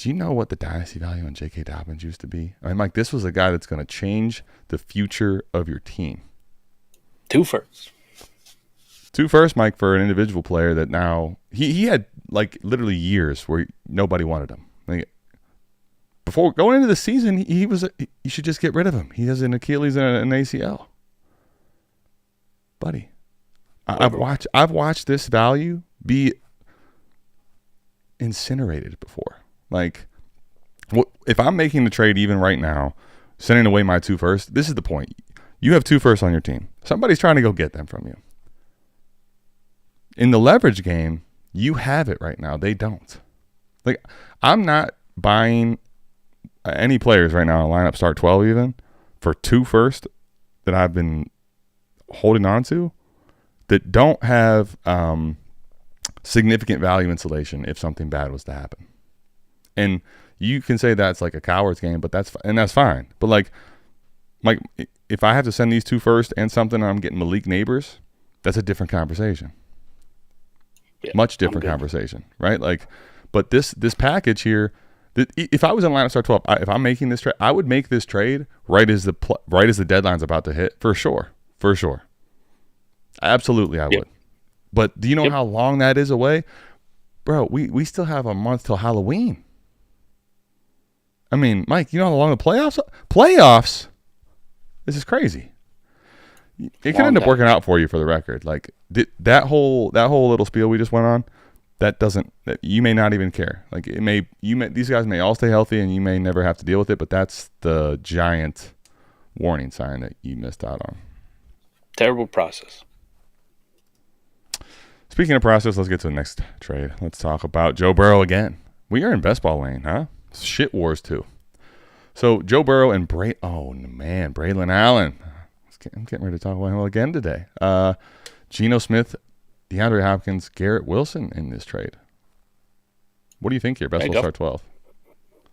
you know what the dynasty value on J.K. Dobbins used to be? Mike, this was a guy that's going to change the future of your team. 2 firsts. 2 firsts, Mike, for an individual player that now he had like literally years where nobody wanted him. Like, before going into the season, you should just get rid of him. He has an Achilles and an ACL, buddy. I've watched this value be incinerated before. Like, if I'm making the trade even right now, sending away my 2 firsts, this is the point. You have 2 firsts on your team. Somebody's trying to go get them from you. In the leverage game, you have it right now. They don't. Like, I'm not buying any players right now in lineup start 12 even for 2 firsts that I've been holding on to that don't have significant value insulation if something bad was to happen. And you can say that's like a coward's game, but that's fine. But like if I have to send these 2 firsts and something and I'm getting Malik Nabers, that's a different conversation. Yeah, much different conversation, right? Like, but this package here, if I was in lineup start 12, if I'm making this trade, I would make this trade right as the deadline's about to hit, for sure. Absolutely, I would. But do you know how long that is away? Bro, we still have a month till Halloween. I mean, Mike, you know how long the playoffs? This is crazy. It can end up working out for you, for the record. Like, that whole little spiel we just went on, you may not even care. Like, these guys may all stay healthy and you may never have to deal with it, but that's the giant warning sign that you missed out on. Terrible process. Speaking of process, let's get to the next trade. Let's talk about Joe Burrow again. We are in best ball lane, huh? Shit wars too. So Joe Burrow and Braylon Allen. I'm getting ready to talk about him again today. Geno Smith, DeAndre Hopkins, Garrett Wilson in this trade. What do you think here? Best ball start 12.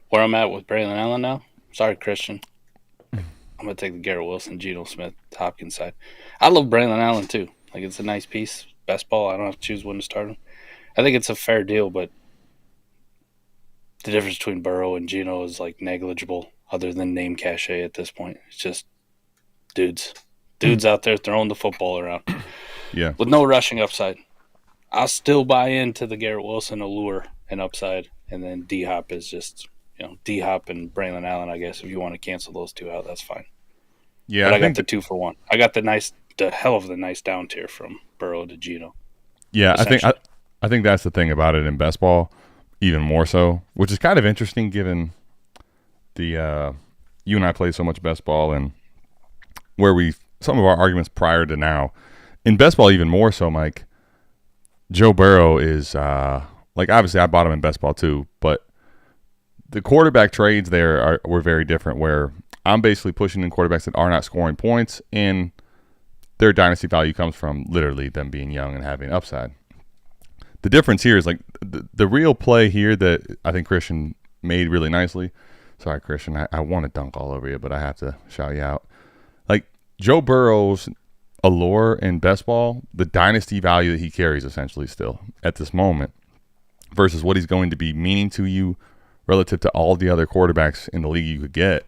Where I'm at with Braylon Allen now? Sorry, Christian. I'm going to take the Garrett Wilson, Geno Smith, Hopkins side. I love Braylon Allen too. Like, it's a nice piece. Best ball. I don't have to choose when to start him. I think it's a fair deal, but the difference between Burrow and Geno is like negligible other than name cachet at this point. It's just dudes out there throwing the football around. Yeah. With no rushing upside. I'll still buy into the Garrett Wilson allure and upside, and then D-Hop is just, D-Hop and Braylon Allen, I guess. If you want to cancel those 2 out, that's fine. Yeah, but I got the 2 for 1. I got the hell of the nice down tier from Burrow to Geno. Yeah, I think that's the thing about it in best ball, even more so, which is kind of interesting given the you and I play so much best ball, and where some of our arguments prior to now in best ball even more so, Mike. Joe Burrow is obviously I bought him in best ball too, but the quarterback trades there were very different. Where I'm basically pushing in quarterbacks that are not scoring points, and their dynasty value comes from literally them being young and having upside. The difference here is like the real play here that I think Christian made really nicely. Sorry, Christian, I want to dunk all over you, but I have to shout you out. Like Joe Burrow's allure in best ball, the dynasty value that he carries essentially still at this moment versus what he's going to be meaning to you relative to all the other quarterbacks in the league you could get,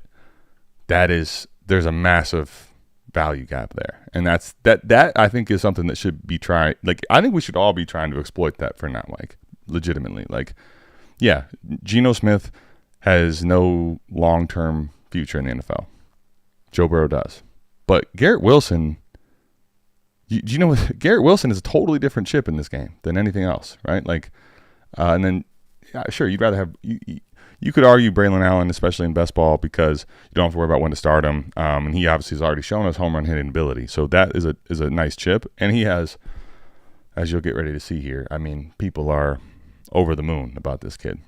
there's a massive value gap there. And that I think is something that should be tried. Like, I think we should all be trying to exploit that for now, like legitimately. Like, yeah, Geno Smith has no long-term future in the NFL. Joe Burrow does. But Garrett Wilson, do you know what? Garrett Wilson is a totally different chip in this game than anything else, right? Like, and then, yeah, sure, you'd rather have you could argue Braylon Allen, especially in best ball, because you don't have to worry about when to start him. And he obviously has already shown us home run hitting ability. So that is a nice chip. And he has, as you'll get ready to see here, I mean, people are over the moon about this kid.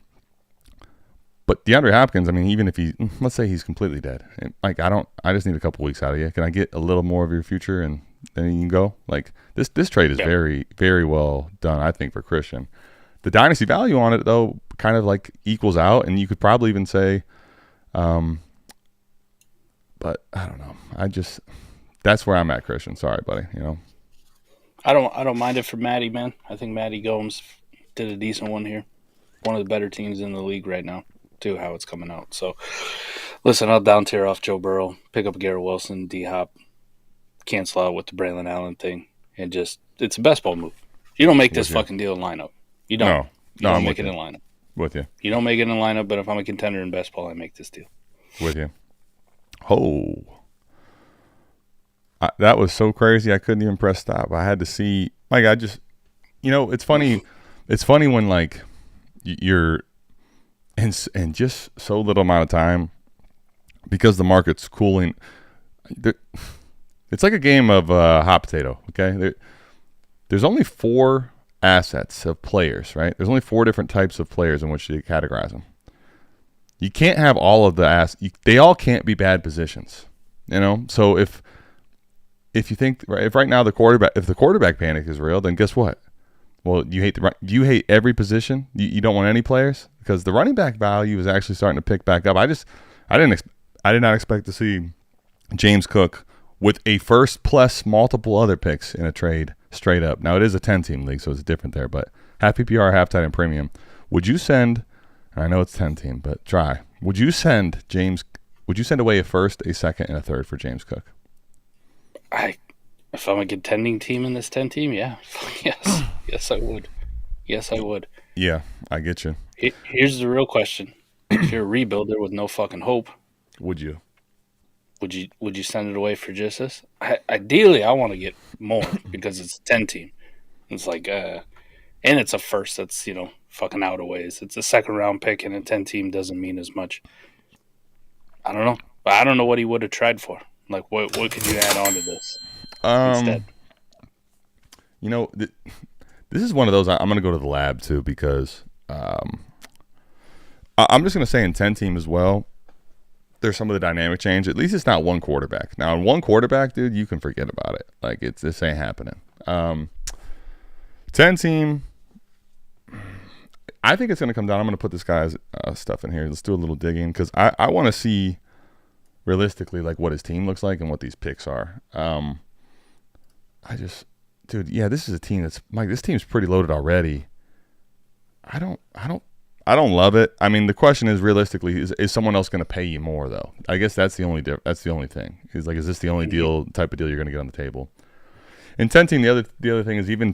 But DeAndre Hopkins, I mean, even if let's say he's completely dead. Like, I just need a couple weeks out of you. Can I get a little more of your future and then you can go? Like, this trade is very, very well done, I think, for Christian. The dynasty value on it, though, kind of like equals out, and you could probably even say, but I don't know. That's where I'm at, Christian. Sorry, buddy. You know, I don't mind it for Matty, man. I think Matty Gomes did a decent one here. One of the better teams in the league right now, too, how it's coming out. So, listen, I'll down tier off Joe Burrow, pick up Garrett Wilson, D-Hop, cancel out with the Braylon Allen thing, and it's a best ball move. You don't make this fucking deal in lineup. You don't. No, you don't I'm make it in lineup. With you. You don't make it in lineup, but if I'm a contender in best ball, I make this deal. With you. Oh. That was so crazy, I couldn't even press stop. I had to see, like, it's funny. It's funny when, like, you're in just so little amount of time, because the market's cooling. It's like a game of hot potato, okay? There's only 4 assets of players, right? There's only 4 different types of players in which you categorize them. You can't have all of the they all can't be bad positions, you know? So if you think, if right now the quarterback panic is real, then guess what? Well, you hate every position. You don't want any players, because the running back value is actually starting to pick back up. I did not expect to see James Cook with a first plus multiple other picks in a trade straight up. Now, it is a 10-team league, so it's different there, but half PPR, half tight end premium. Would you send, and I know it's 10-team, but try, would you send away a first, a second, and a third for James Cook? If I'm a contending team in this 10-team, yeah. Yes. Yes, I would. Yes, I would. Yeah, I get you. Here's the real question. If you're a rebuilder with no fucking hope, would you? Would you send it away for just this? Ideally, I want to get more because it's a 10-team. It's like, and it's a first that's, fucking out of ways. It's a second-round pick, and a 10-team doesn't mean as much. I don't know. But I don't know what he would have tried for. Like, what could you add on to this instead? This is one of those, I'm going to go to the lab, too, because I'm just going to say in 10-team as well, there's some of the dynamic change. At least it's not one quarterback. Now, in one quarterback, dude, you can forget about it. Like, this ain't happening. 10-team, I think it's going to come down. I'm going to put this guy's stuff in here. Let's do a little digging, because I want to see realistically, like, what his team looks like and what these picks are. Dude, yeah, this is a team that's, Mike, this team's pretty loaded already. I don't love it. I mean, the question is, realistically, is someone else going to pay you more, though? I guess that's the only thing. Is this the only type of deal you're going to get on the table? In 10-team, the other thing is, even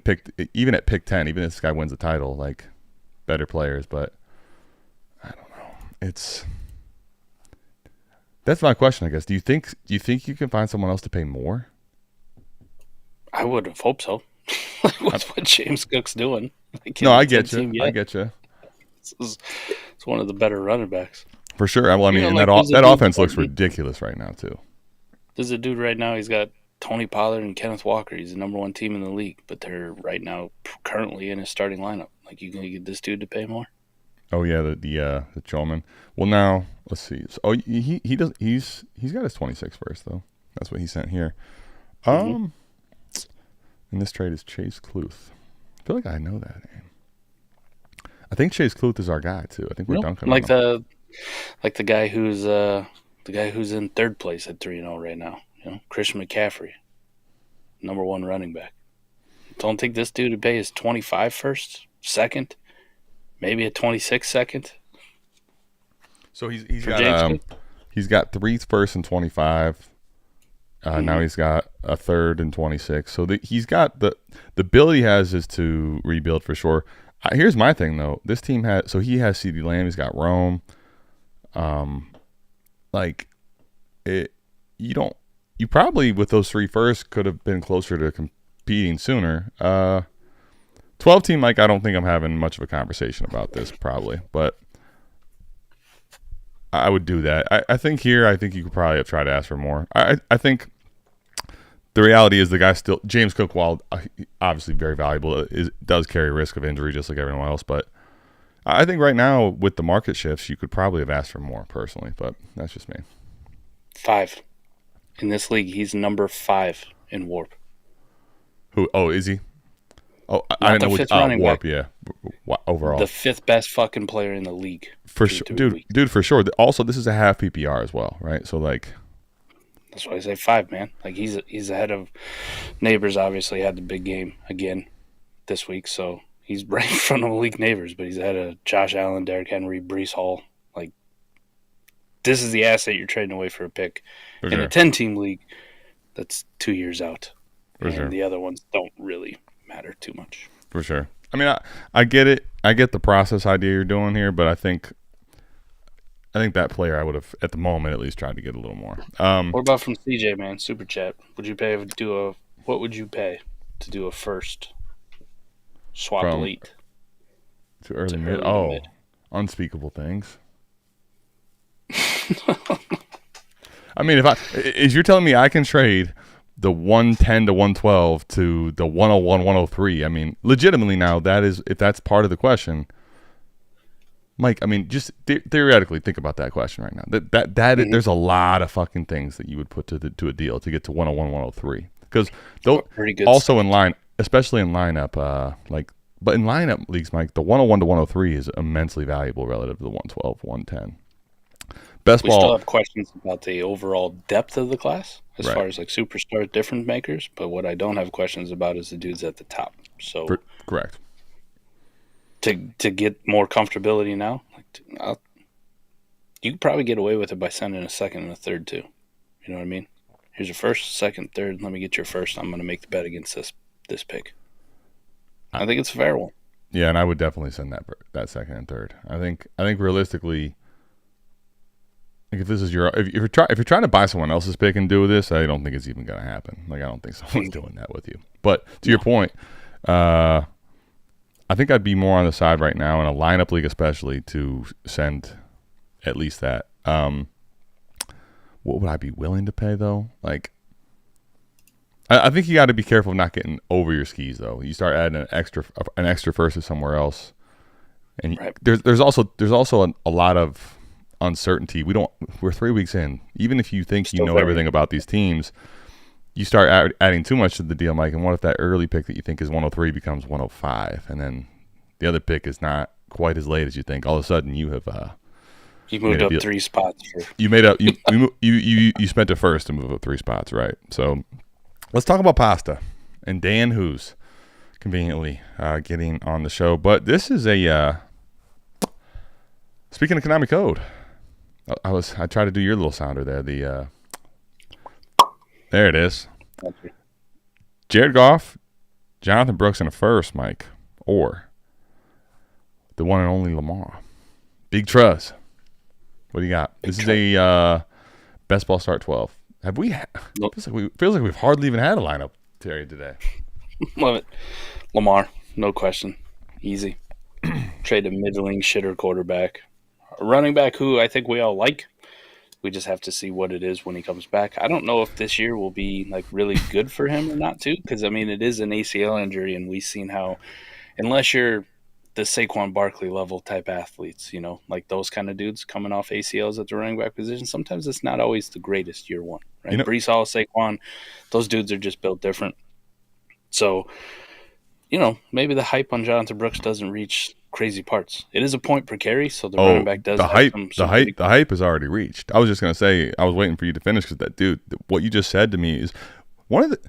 at pick 10, even if this guy wins the title, like, better players, but I don't know. That's my question, I guess. Do you think you can find someone else to pay more? I would have hoped so. What's what James Cook's doing? No, I get you. I get you. It's one of the better running backs. For sure. Well, I mean, that offense looks ridiculous right now, too. There's a dude right now, he's got Tony Pollard and Kenneth Walker. He's the number one team in the league, but they're right now currently in his starting lineup. Like, you gonna get this dude to pay more? Oh yeah, the Cholman. Well, now let's see. So, he does. He's got his 26 first though. That's what he sent here. And this trade is Chase Kluth. I feel like I know that name. I think Chase Kluth is our guy too. I think we're dunking like on him. the guy who's in third place at 3-0 right now. You know, Christian McCaffrey, number one running back. Don't think this dude would pay his 25 first, second, maybe a 26 second. So he's got 3 first and 25. Now he's got a third and 26. So he's got the ability he has is to rebuild for sure. Here's my thing though. This team has he has CeeDee Lamb. He's got Rome. You probably with those 3 first could have been closer to competing sooner. 12 team, Mike. I don't think I'm having much of a conversation about this probably, but I would do that. I think you could probably have tried to ask for more. I think the reality is the guy still, James Cook, while obviously very valuable, does carry risk of injury just like everyone else. But I think right now with the market shifts, you could probably have asked for more personally. But that's just me. 5 in this league. He's number 5 in WARP. Who? Oh, is he? Oh, I didn't know which WARP. Back. Yeah, overall, the 5th best fucking player in the league for sure, dude. For sure. Also, this is a half PPR as well, right? So like, that's why I say 5, man. Like he's ahead of Nabers. Obviously, had the big game again this week, so he's right in front of Malik Nabers. But he's ahead of Josh Allen, Derrick Henry, Breece Hall. Like, this is the asset you're trading away for a pick in a 10-team league. That's 2 years out, and the other ones don't really matter too much. For sure. I mean, I get it. I get the process idea you're doing here, but I think that player I would have, at the moment at least, tried to get a little more. What about from CJ, man? Super chat. What would you pay to do a first swap elite? To early mid. Unspeakable things. I mean, if you're telling me I can trade the 110 to 112 to the 101, 103, I mean, legitimately now, if that's part of the question, Mike, I mean, just theoretically think about that question right now. There's a lot of fucking things that you would put to a deal to get to 101, 103. Because also in line, especially in lineup, but in lineup leagues, Mike, the 101 to 103 is immensely valuable relative to the 112, 110. We still have questions about the overall depth of the class as far as like superstar difference makers, but what I don't have questions about is the dudes at the top. So correct. To get more comfortability now, you could probably get away with it by sending a second and a third too. You know what I mean? Here's your first, second, third. Let me get your first. I'm going to make the bet against this pick. I think it's a fair one. Yeah, and I would definitely send that second and third. I think realistically, like if you're trying to buy someone else's pick and do this, I don't think it's even going to happen. Like I don't think someone's doing that with you. But to your point, I think I'd be more on the side right now in a lineup league, especially to send at least that. What would I be willing to pay though? Like, I think you got to be careful of not getting over your skis though. You start adding an extra first to somewhere else, and there's also a lot of uncertainty. We're 3 weeks in. Even if you think you know everything about these teams, you start adding too much to the deal, Mike. And what if that early pick that you think is 103 becomes 105, and then the other pick is not quite as late as you think? All of a sudden, you have you moved up 3 spots. You made up. You spent it first to move up 3 spots, right? So let's talk about pasta and Dan, who's conveniently getting on the show. But this is speaking of Konami Code. I tried to do your little sounder there. There it is. Jared Goff, Jonathan Brooks in a first, Mike, or the one and only Lamar. Big Truz. What do you got? This is a best ball start 12. Have we? Feels like we've hardly even had a lineup, Terry, today. Love it. Lamar, no question, easy. Trade a middling shitter quarterback. A running back who I think we all like. We just have to see what it is when he comes back. I don't know if this year will be like really good for him or not too, because I mean it is an ACL injury, and we've seen how, unless you're the Saquon Barkley level type athletes, you know, like those kind of dudes coming off ACLs at the running back position, sometimes it's not always the greatest year one, right? You know, Brees Hall, Saquon, those dudes are just built different. So, you know, maybe the hype on Jonathan Brooks doesn't reach crazy parts. It is a point per carry, so the running back does the have hype. The hype is already reached. I was just gonna say, I was waiting for you to finish because that dude, what you just said to me is one of the,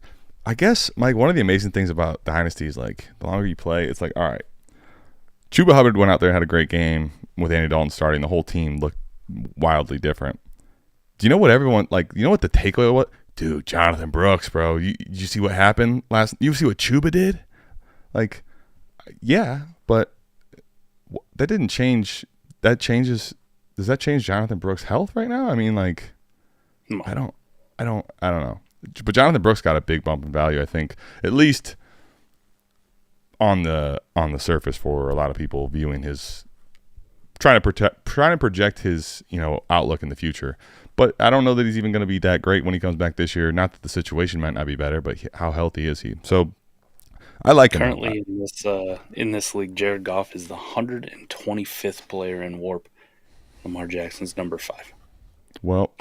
I guess, Mike, one of the amazing things about Dynasty is like the longer you play, it's like, all right, Chuba Hubbard went out there and had a great game with Andy Dalton starting. The whole team looked wildly different. Do you know what everyone like? You know what the takeaway was? Dude, Jonathan Brooks, bro. You see what happened last? You see what Chuba did? Like, yeah, but that didn't change. That changes. Does that change Jonathan Brooks' health right now? I mean, like, I don't know. But Jonathan Brooks got a big bump in value, I think, at least on the surface for a lot of people viewing his trying to project his, you know, outlook in the future. But I don't know that he's even going to be that great when he comes back this year. Not that the situation might not be better, but how healthy is he? So I like him. Currently in this league, Jared Goff is the 125th player in WARP. Lamar Jackson's number 5. Well,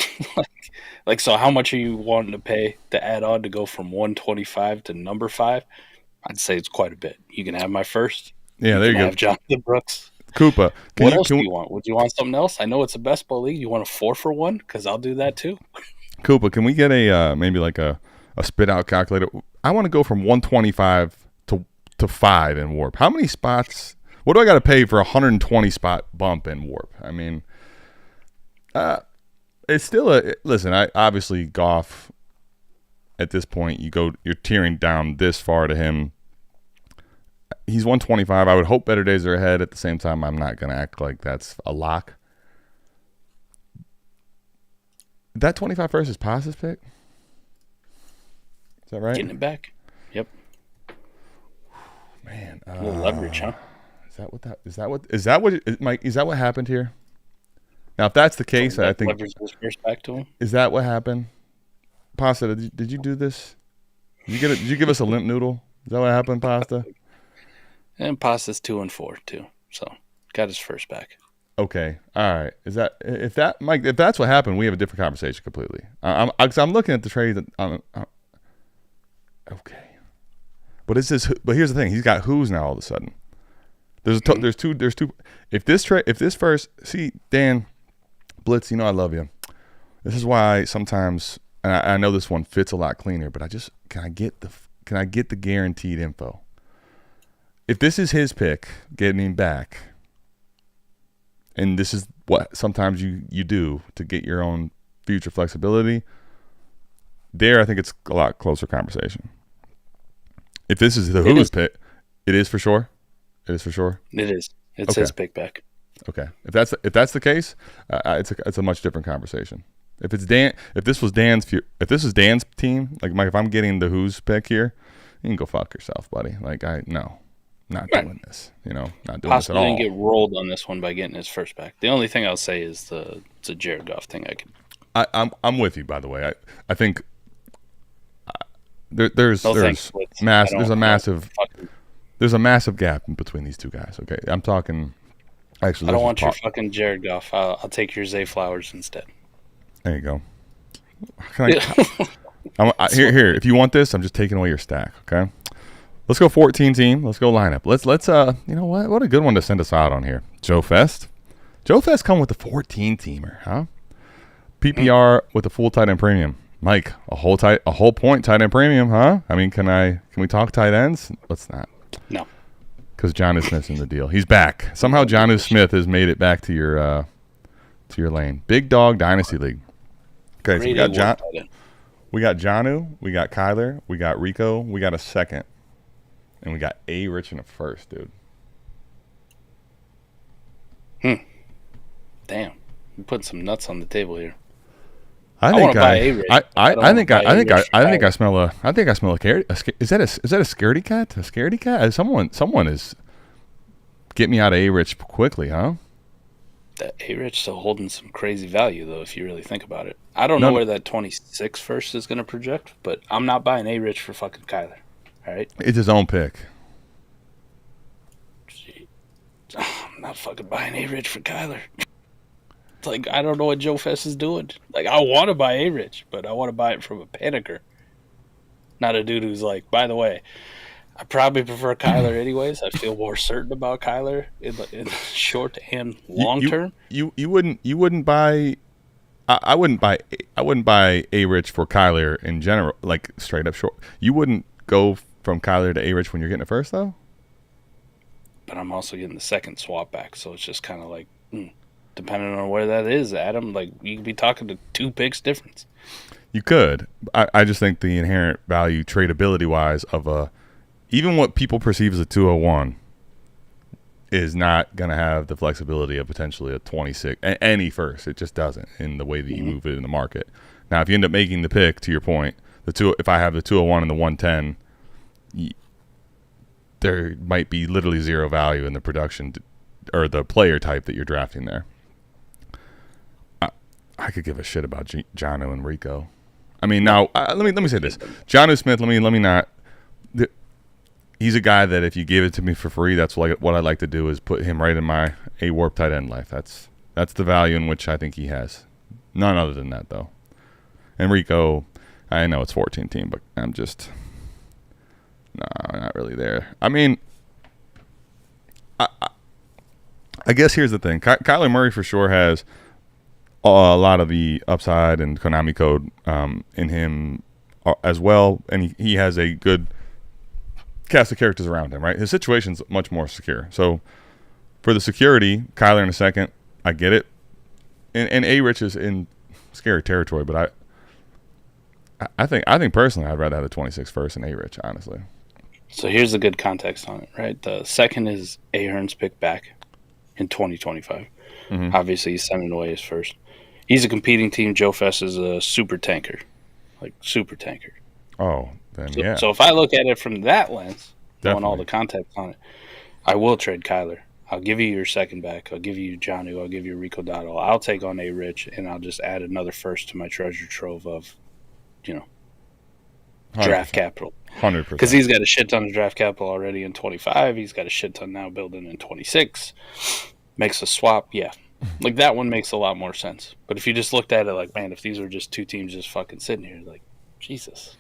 like, so how much are you wanting to pay to add on to go from 125 to number 5? I'd say it's quite a bit. You can have my first. Yeah, there you go. Have Jonathan Brooks. Koopa. What else do you want? Would you want something else? I know it's a best ball league. You want a 4-for-1? Because I'll do that too. Koopa, can we get a maybe like a spit out calculator? I want to go from 125 to 5 in WARP. How many spots? What do I got to pay for a 120 spot bump in WARP? I mean, it's still listen. I obviously Goff. At this point, you're tearing down this far to him. He's 125. I would hope better days are ahead. At the same time, I'm not going to act like that's a lock. That 25 first is Pasa's pick? Is that right? Getting it back. Yep. Man, a little leverage, huh? Is that what happened here? Now, if that's the case, I think leverage goes first back to him. Is that what happened? Pasta, did you do this? Did you give us a limp noodle? Is that what happened, Pasta? And Pasta's 2-4 too, so got his first back. Okay, all right. If that's what happened, we have a different conversation completely. I'm looking at the trade. Okay, but here's the thing: he's got who's now all of a sudden. There's two. If this first, see, Dan Blitz, you know I love you. This is why sometimes, and I know this one fits a lot cleaner, but can I get the guaranteed info? If this is his pick, getting him back, and this is what sometimes you do to get your own future flexibility, there I think it's a lot closer conversation. If this is the Who's pick, it is for sure. It is for sure. It is. It's his pick back. Okay. If that's the case, it's a much different conversation. If this was Dan's team, like Mike, if I'm getting the Who's pick here, you can go fuck yourself, buddy. Like not doing this. You know, not doing this at all. Didn't get rolled on this one by getting his first back. The only thing I'll say is it's a Jared Goff thing. I'm with you, by the way. I think there's a massive gap between these two guys. Okay, I'm talking. Actually, I don't want your fucking Jared Goff. I'll take your Zay Flowers instead. There you go. Here. If you want this, I'm just taking away your stack. Okay. Let's go 14 team. Let's go lineup. Let's you know what a good one to send us out on here. Joe Fest come with a 14 teamer, huh? PPR with a full tight end premium. Mike, a whole point tight end premium, huh? I mean, can we talk tight ends? Let's not. No. Because Jonnu Smith's in the deal. He's back. Somehow Jonnu Smith has made it back to your lane. Big Dog Dynasty League. Okay, so we got Jonnu, we got Kyler, we got Rico, we got a second. And we got A Rich in a first, dude. Damn. You're putting some nuts on the table here. I think I smell a is that a scaredy cat? A scaredy cat? Someone is get me out of A Rich quickly, huh? That A-Rich still holding some crazy value, though, if you really think about it. I don't know where that 26 first is going to project, but I'm not buying A-Rich for fucking Kyler. All right? It's his own pick. I'm not fucking buying A-Rich for Kyler. It's like, I don't know what Joe Fess is doing. Like, I want to buy A-Rich, but I want to buy it from a panicker. Not a dude who's like, by the way, I probably prefer Kyler anyways. I feel more certain about Kyler in the short and long term. You wouldn't buy. I wouldn't buy A-Rich for Kyler in general, like straight up short. You wouldn't go from Kyler to A-Rich when you're getting it first, though. But I'm also getting the second swap back, so it's just kind of like, depending on where that is, Adam. Like, you could be talking to 2 picks difference. You could. I just think the inherent value, tradability wise, of even what people perceive as a 201 is not going to have the flexibility of potentially a 26 any first. It just doesn't in the way that you move it in the market. Now, if you end up making the pick, to your point, if I have the 201 and the 110, there might be literally zero value in the production or the player type that you're drafting there. I could give a shit about Jonnu and Rico. I mean, now let me say this: Jonnu Smith. Let me not. He's a guy that if you gave it to me for free, that's what I like to do is put him right in my A-Warp tight end life. That's the value in which I think he has. None other than that, though. And Rico, I know it's 14 team, but I'm just not really there. I mean, I guess here's the thing: Kyler Murray for sure has a lot of the upside and Konami code in him as well, and he has a good cast of characters around him, right? His situation's much more secure. So for the security, Kyler in a second, I get it. And A-Rich is in scary territory, but I think personally I'd rather have the 26 first and A-Rich, honestly. So here's the good context on it, right? The second is Ahern's pick back in 2025. Mm-hmm. Obviously, he's sending away his first. He's a competing team. Joe Fess is a super tanker. Like, super tanker. Oh, then yeah. So if I look at it from that lens, Definitely. knowing all the context on it, I will trade Kyler. I'll give you your second back. I'll give you Jonnu. I'll give you Rico Dotto. I'll take on A-Rich, and I'll just add another first to my treasure trove of, 100%. Draft capital. 100%. Because he's got a shit ton of draft capital already in 25. He's got a shit ton now building in 26. Makes a swap. Yeah. Like, that one makes a lot more sense. But if you just looked at it like, man, if these were just 2 teams just fucking sitting here, like, Jesus.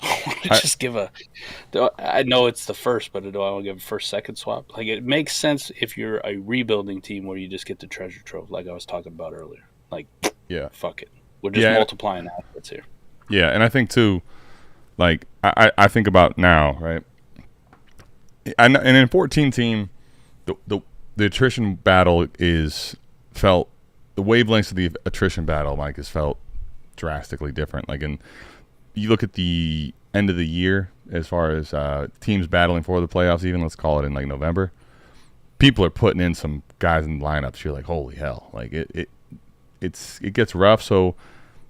I want to just give I know it's the first, but do I want to give a first-second swap? Like, it makes sense if you're a rebuilding team where you just get the treasure trove, like I was talking about earlier. Like, yeah, fuck it. We're just multiplying assets here. Yeah, and I think, too, like, I think about now, right? And in a 14 team, the attrition battle is felt, the wavelengths of the attrition battle, Mike, is felt drastically different. Like, you look at the end of the year as far as teams battling for the playoffs, even let's call it in like November, people are putting in some guys in lineups. You're like, holy hell. Like it gets rough. So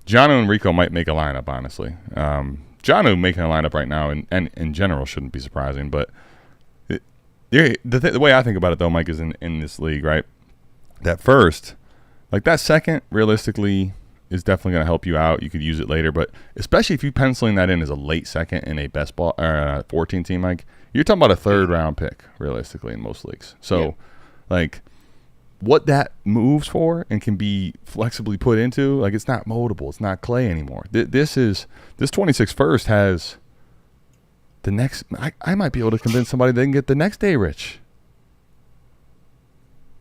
Jonnu and Rico might make a lineup, honestly. Jonnu making a lineup right now and in general shouldn't be surprising. But the way I think about it, though, Mike, is in this league, right? That first, like that second, realistically, is definitely going to help you out. You could use it later, but especially if you penciling that in as a late second in a best ball or 14 team, like you're talking about a 3rd round pick, realistically, in most leagues. So, like, what that moves for and can be flexibly put into, like, it's not moldable, it's not clay anymore. This 26 first has the next. I might be able to convince somebody they can get the next day rich.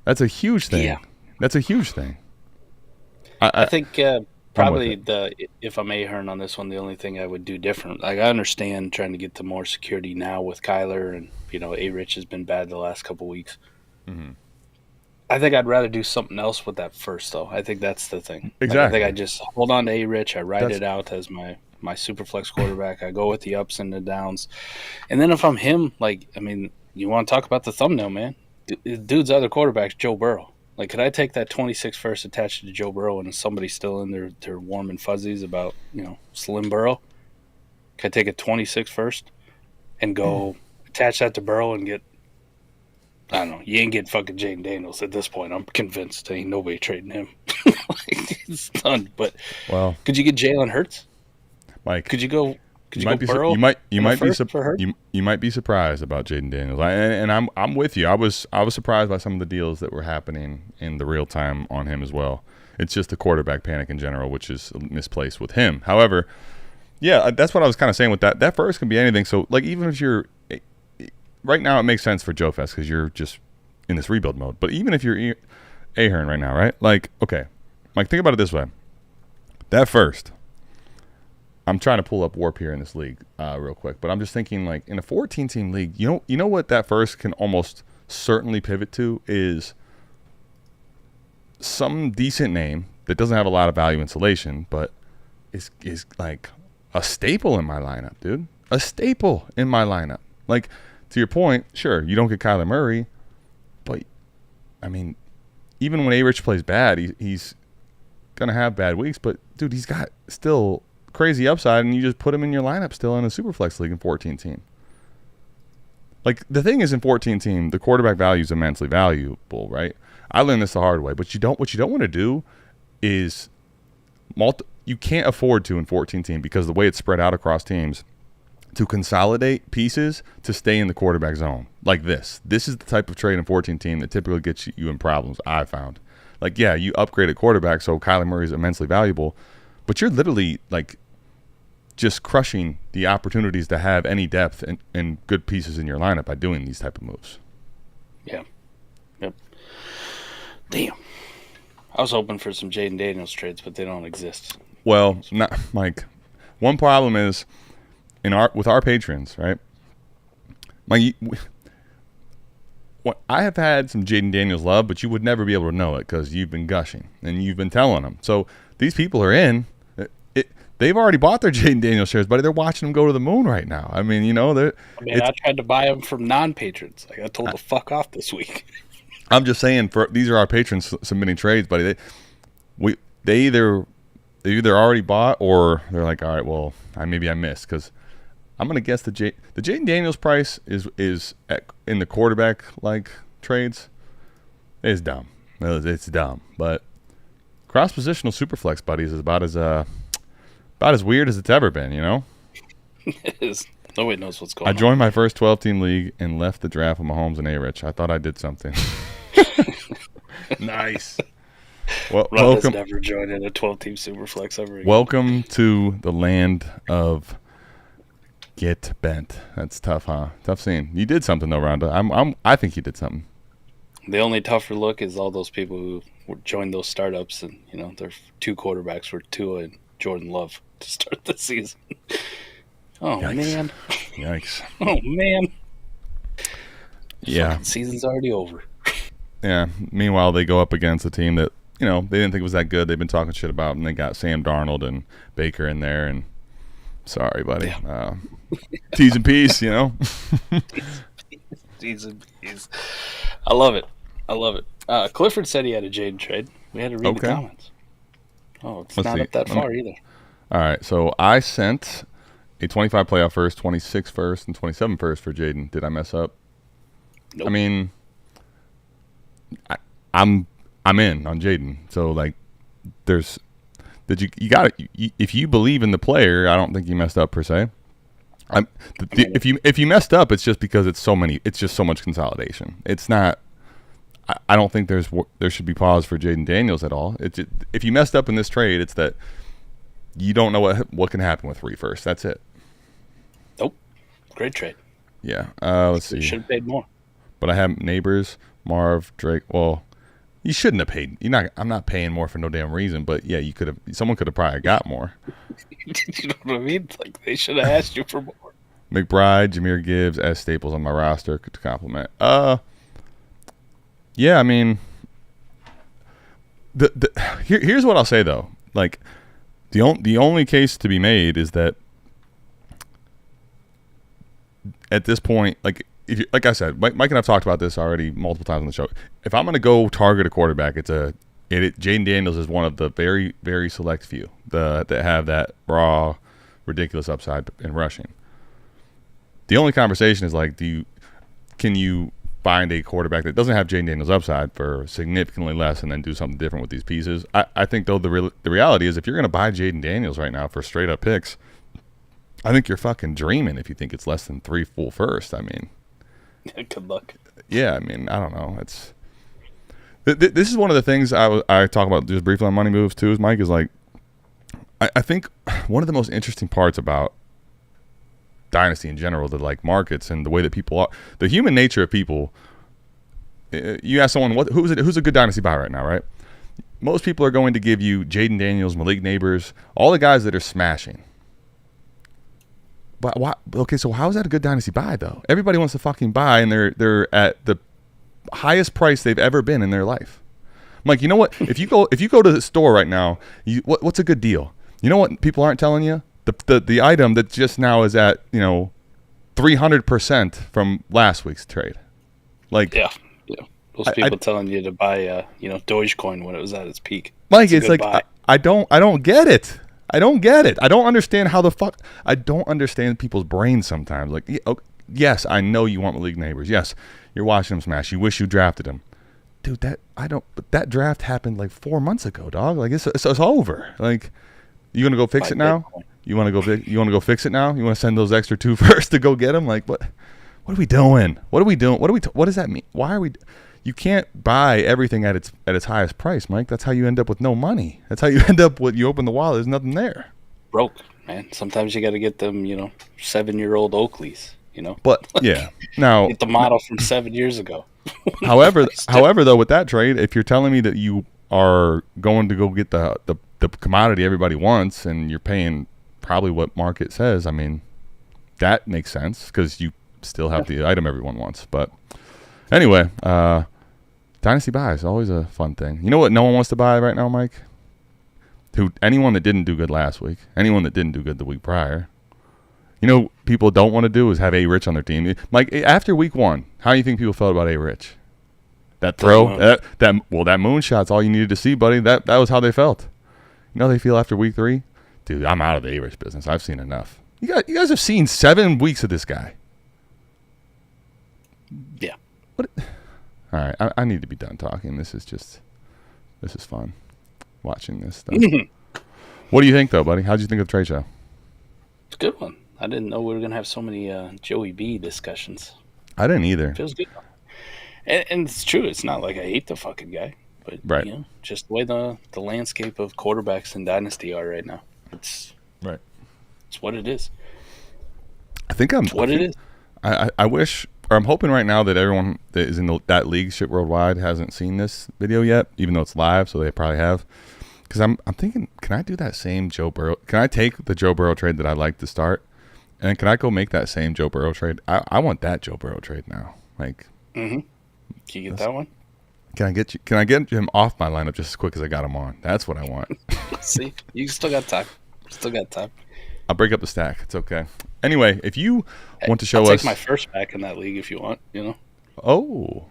That's a huge thing. Yeah. That's a huge thing. I think probably if I'm Ahern on this one, the only thing I would do different, like, I understand trying to get to more security now with Kyler, and A-Rich has been bad the last couple weeks. Mm-hmm. I think I'd rather do something else with that first, though. I think that's the thing. Exactly. Like, I think I just hold on to A-Rich. I ride it out as my super flex quarterback. I go with the ups and the downs, and then if I'm him, like, I mean, you want to talk about the thumbnail, man? Dude's other quarterback's Joe Burrow. Like, could I take that 26 first attached to Joe Burrow and somebody's still in their warm and fuzzies about, Slim Burrow? Could I take a 26 first and go attach that to Burrow and get I don't know. You ain't getting fucking Jayden Daniels at this point. I'm convinced ain't nobody trading him. It's done. But could you get Jalen Hurts? Mike, could you go you Burrow? might be you might be surprised about Jayden Daniels, and I'm with you. I was surprised by some of the deals that were happening in the real time on him as well. It's just the quarterback panic in general, which is misplaced with him. However, yeah, that's what I was kind of saying with that. That first can be anything. So like even if you're right now, it makes sense for Joe Fest because you're just in this rebuild mode. But even if you're Ahern right now, right? Like okay, Mike, think about it this way. That first. I'm trying to pull up Warp here in this league real quick, but I'm just thinking like in a 14-team league, you know what that first can almost certainly pivot to is some decent name that doesn't have a lot of value insulation, but is like a staple in my lineup, dude. A staple in my lineup. Like to your point, sure, you don't get Kyler Murray, but I mean, even when A-Rich plays bad, he's gonna have bad weeks, but dude, he's got still crazy upside, and you just put him in your lineup still in a Superflex league in 14-team. Like the thing is in 14-team, the quarterback value is immensely valuable, right? I learned this the hard way, but what you don't want to do is you can't afford to in 14-team because the way it's spread out across teams to consolidate pieces to stay in the quarterback zone like this. This is the type of trade in 14-team that typically gets you in problems. I found, like, yeah, you upgrade a quarterback so Kyler Murray is immensely valuable, but you're literally like just crushing the opportunities to have any depth and good pieces in your lineup by doing these type of moves. Yeah. Yep. Damn. I was hoping for some Jayden Daniels trades, but they don't exist. Well, not Mike. One problem is with our patrons, right? Mike, I have had some Jayden Daniels love, but you would never be able to know it because you've been gushing and you've been telling them. So these people are in. They've already bought their Jayden Daniels shares, buddy. They're watching them go to the moon right now. I mean, you know, I tried to buy them from non-patrons. I got told to fuck off this week. I'm just saying, these are our patrons submitting trades, buddy. They either already bought or they're like, all right, well, maybe I missed because I'm gonna guess the Jayden Daniels price is in the quarterback like trades is dumb. It's dumb, but cross positional superflex buddies is about as weird as it's ever been, you know? It is. Nobody knows what's going on. I joined my first 12-team league and left the draft with Mahomes and A-Rich. I thought I did something. Nice. Well, welcome. Never joined in a 12-team Superflex ever again. Welcome to the land of get bent. That's tough, huh? Tough scene. You did something though, Rhonda. I think you did something. The only tougher look is all those people who joined those startups, and you know their two quarterbacks were Tua and Jordan Love to start the season. Oh, yikes. Man. Yikes. Oh, man. Yeah. Fucking season's already over. Yeah. Meanwhile, they go up against a team that, you know, they didn't think it was that good. They've been talking shit about, and they got Sam Darnold and Baker in there, and sorry, buddy. T's and P's, you know? T's and P's. I love it. Clifford said he had a Jayden trade. We had to read the comments. Oh, it's not up that far either. All right, so I sent a 25 playoff first, 26 first, and 27 first for Jayden. Did I mess up? Nope. I mean, I'm in on Jayden. So like, you got it. If you believe in the player, I don't think you messed up per se. If you messed up, it's just because it's just so much consolidation. It's not. I don't think there should be pause for Jayden Daniels at all. If you messed up in this trade, it's that you don't know what can happen with 3 first. That's it. Nope. Great trade. Yeah. Let's see. Should have paid more. But I have Nabers, Marv, Drake. Well, you shouldn't have paid. I'm not paying more for no damn reason. But yeah, you could have. Someone could have probably got more. You know what I mean? Like they should have asked you for more. McBride, Jahmyr Gibbs as staples on my roster to compliment. Yeah, I mean, here's what I'll say though. Like, the only case to be made is that at this point, like like I said, Mike and I've talked about this already multiple times on the show. If I'm going to go target a quarterback, Jayden Daniels is one of the very, very select few that have that raw, ridiculous upside in rushing. The only conversation is like, can you find a quarterback that doesn't have Jayden Daniels upside for significantly less and then do something different with these pieces. I think, though, the reality is if you're going to buy Jayden Daniels right now for straight-up picks, I think you're fucking dreaming if you think it's less than 3 full first. I mean. Good luck. Yeah, I mean, I don't know. This is one of the things I talk about just briefly on Money Moves, too, is Mike, is like, I think one of the most interesting parts about Dynasty in general, the like markets and the way that people are, the human nature of people. You ask someone who's a good Dynasty buy right now, right? Most people are going to give you Jayden Daniels, Malik Nabers, all the guys that are smashing. But why? Okay, so how is that a good Dynasty buy though? Everybody wants to fucking buy, and they're at the highest price they've ever been in their life. I'm like, you know what? If you go to the store right now, what's a good deal? You know what people aren't telling you? The item that just now is at 300% from last week's trade. Like yeah. Those people telling you to buy Dogecoin when it was at its peak. Mike, it's like I don't get it. I don't get it. I don't understand how the fuck. I don't understand people's brains sometimes. Like, yes, I know you want Malik Nabers. Yes, you're watching him smash. You wish you drafted him, dude. But that draft happened like 4 months ago, dog. Like it's over. Like, you gonna go fix it now? You want to go fix it now? You want to send those extra 2 first to go get them? Like, what are we doing? What does that mean? Why are we? You can't buy everything at its highest price, Mike. That's how you end up with no money. That's how you end up with, you open the wallet, there's nothing there. Broke, man. Sometimes you got to get them, 7-year-old Oakleys, But yeah, now get the model from 7 years ago. however, though, with that trade, if you're telling me that you are going to go get the commodity everybody wants and you're paying probably what market says, I mean, that makes sense because you still have the item everyone wants. But anyway, Dynasty buys, always a fun thing. You know what no one wants to buy right now, Mike? Anyone that didn't do good last week, anyone that didn't do good the week prior. People don't want to do is have A. Rich on their team. Mike, after week 1, how do you think people felt about A. Rich? That throw, that moonshot's all you needed to see, buddy. That was how they felt. You know how they feel after week 3? Dude, I'm out of the A. Rich business. I've seen enough. You guys have seen 7 weeks of this guy. Yeah. What? All right, I need to be done talking. This is fun, watching this stuff. What do you think, though, buddy? How'd you think of the trade show? It's a good one. I didn't know we were going to have so many Joey B discussions. I didn't either. Feels good. And it's true. It's not like I hate the fucking guy. But, right. Just the way the landscape of quarterbacks in Dynasty are right now. It's right. It's what it is. It is. I wish, or I'm hoping right now that everyone that is in that league shit worldwide hasn't seen this video yet, even though it's live, so they probably have. Because I'm thinking, can I do that same Joe Burrow? Can I take the Joe Burrow trade that I like to start, and can I go make that same Joe Burrow trade? I want that Joe Burrow trade now. Like, can you get that one? Can I get him off my lineup just as quick as I got him on? That's what I want. See, you still got time. I'll break up the stack. It's okay. Anyway, if you want to show I'll us, take my first back in that league if you want. Oh,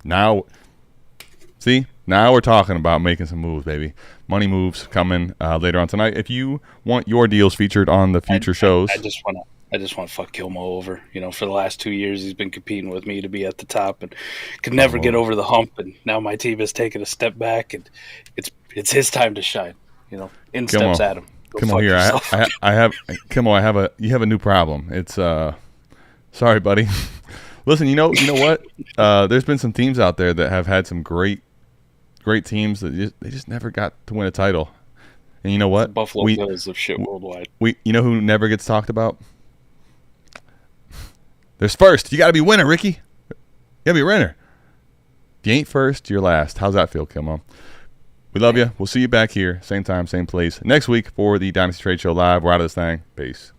now we're talking about making some moves, baby. Money moves coming later on tonight. If you want your deals featured on the future shows, I just want to fuck Kilmo over. For the last 2 years, he's been competing with me to be at the top and could never get over the hump. And now my team has taken a step back, and it's his time to shine. In steps Adam. Come on here. I have you have a new problem. It's sorry, buddy. Listen, you know what? There's been some teams out there that have had some great teams that they just never got to win a title. And you know what? The Buffalo Bills of shit worldwide. You know who never gets talked about? There's first. You got to be winner, Ricky. You got to be a winner. If you ain't first, you're last. How's that feel, Kilmo? We love you. We'll see you back here, same time, same place, next week for the Dynasty Trade Show Live. We're out of this thing. Peace.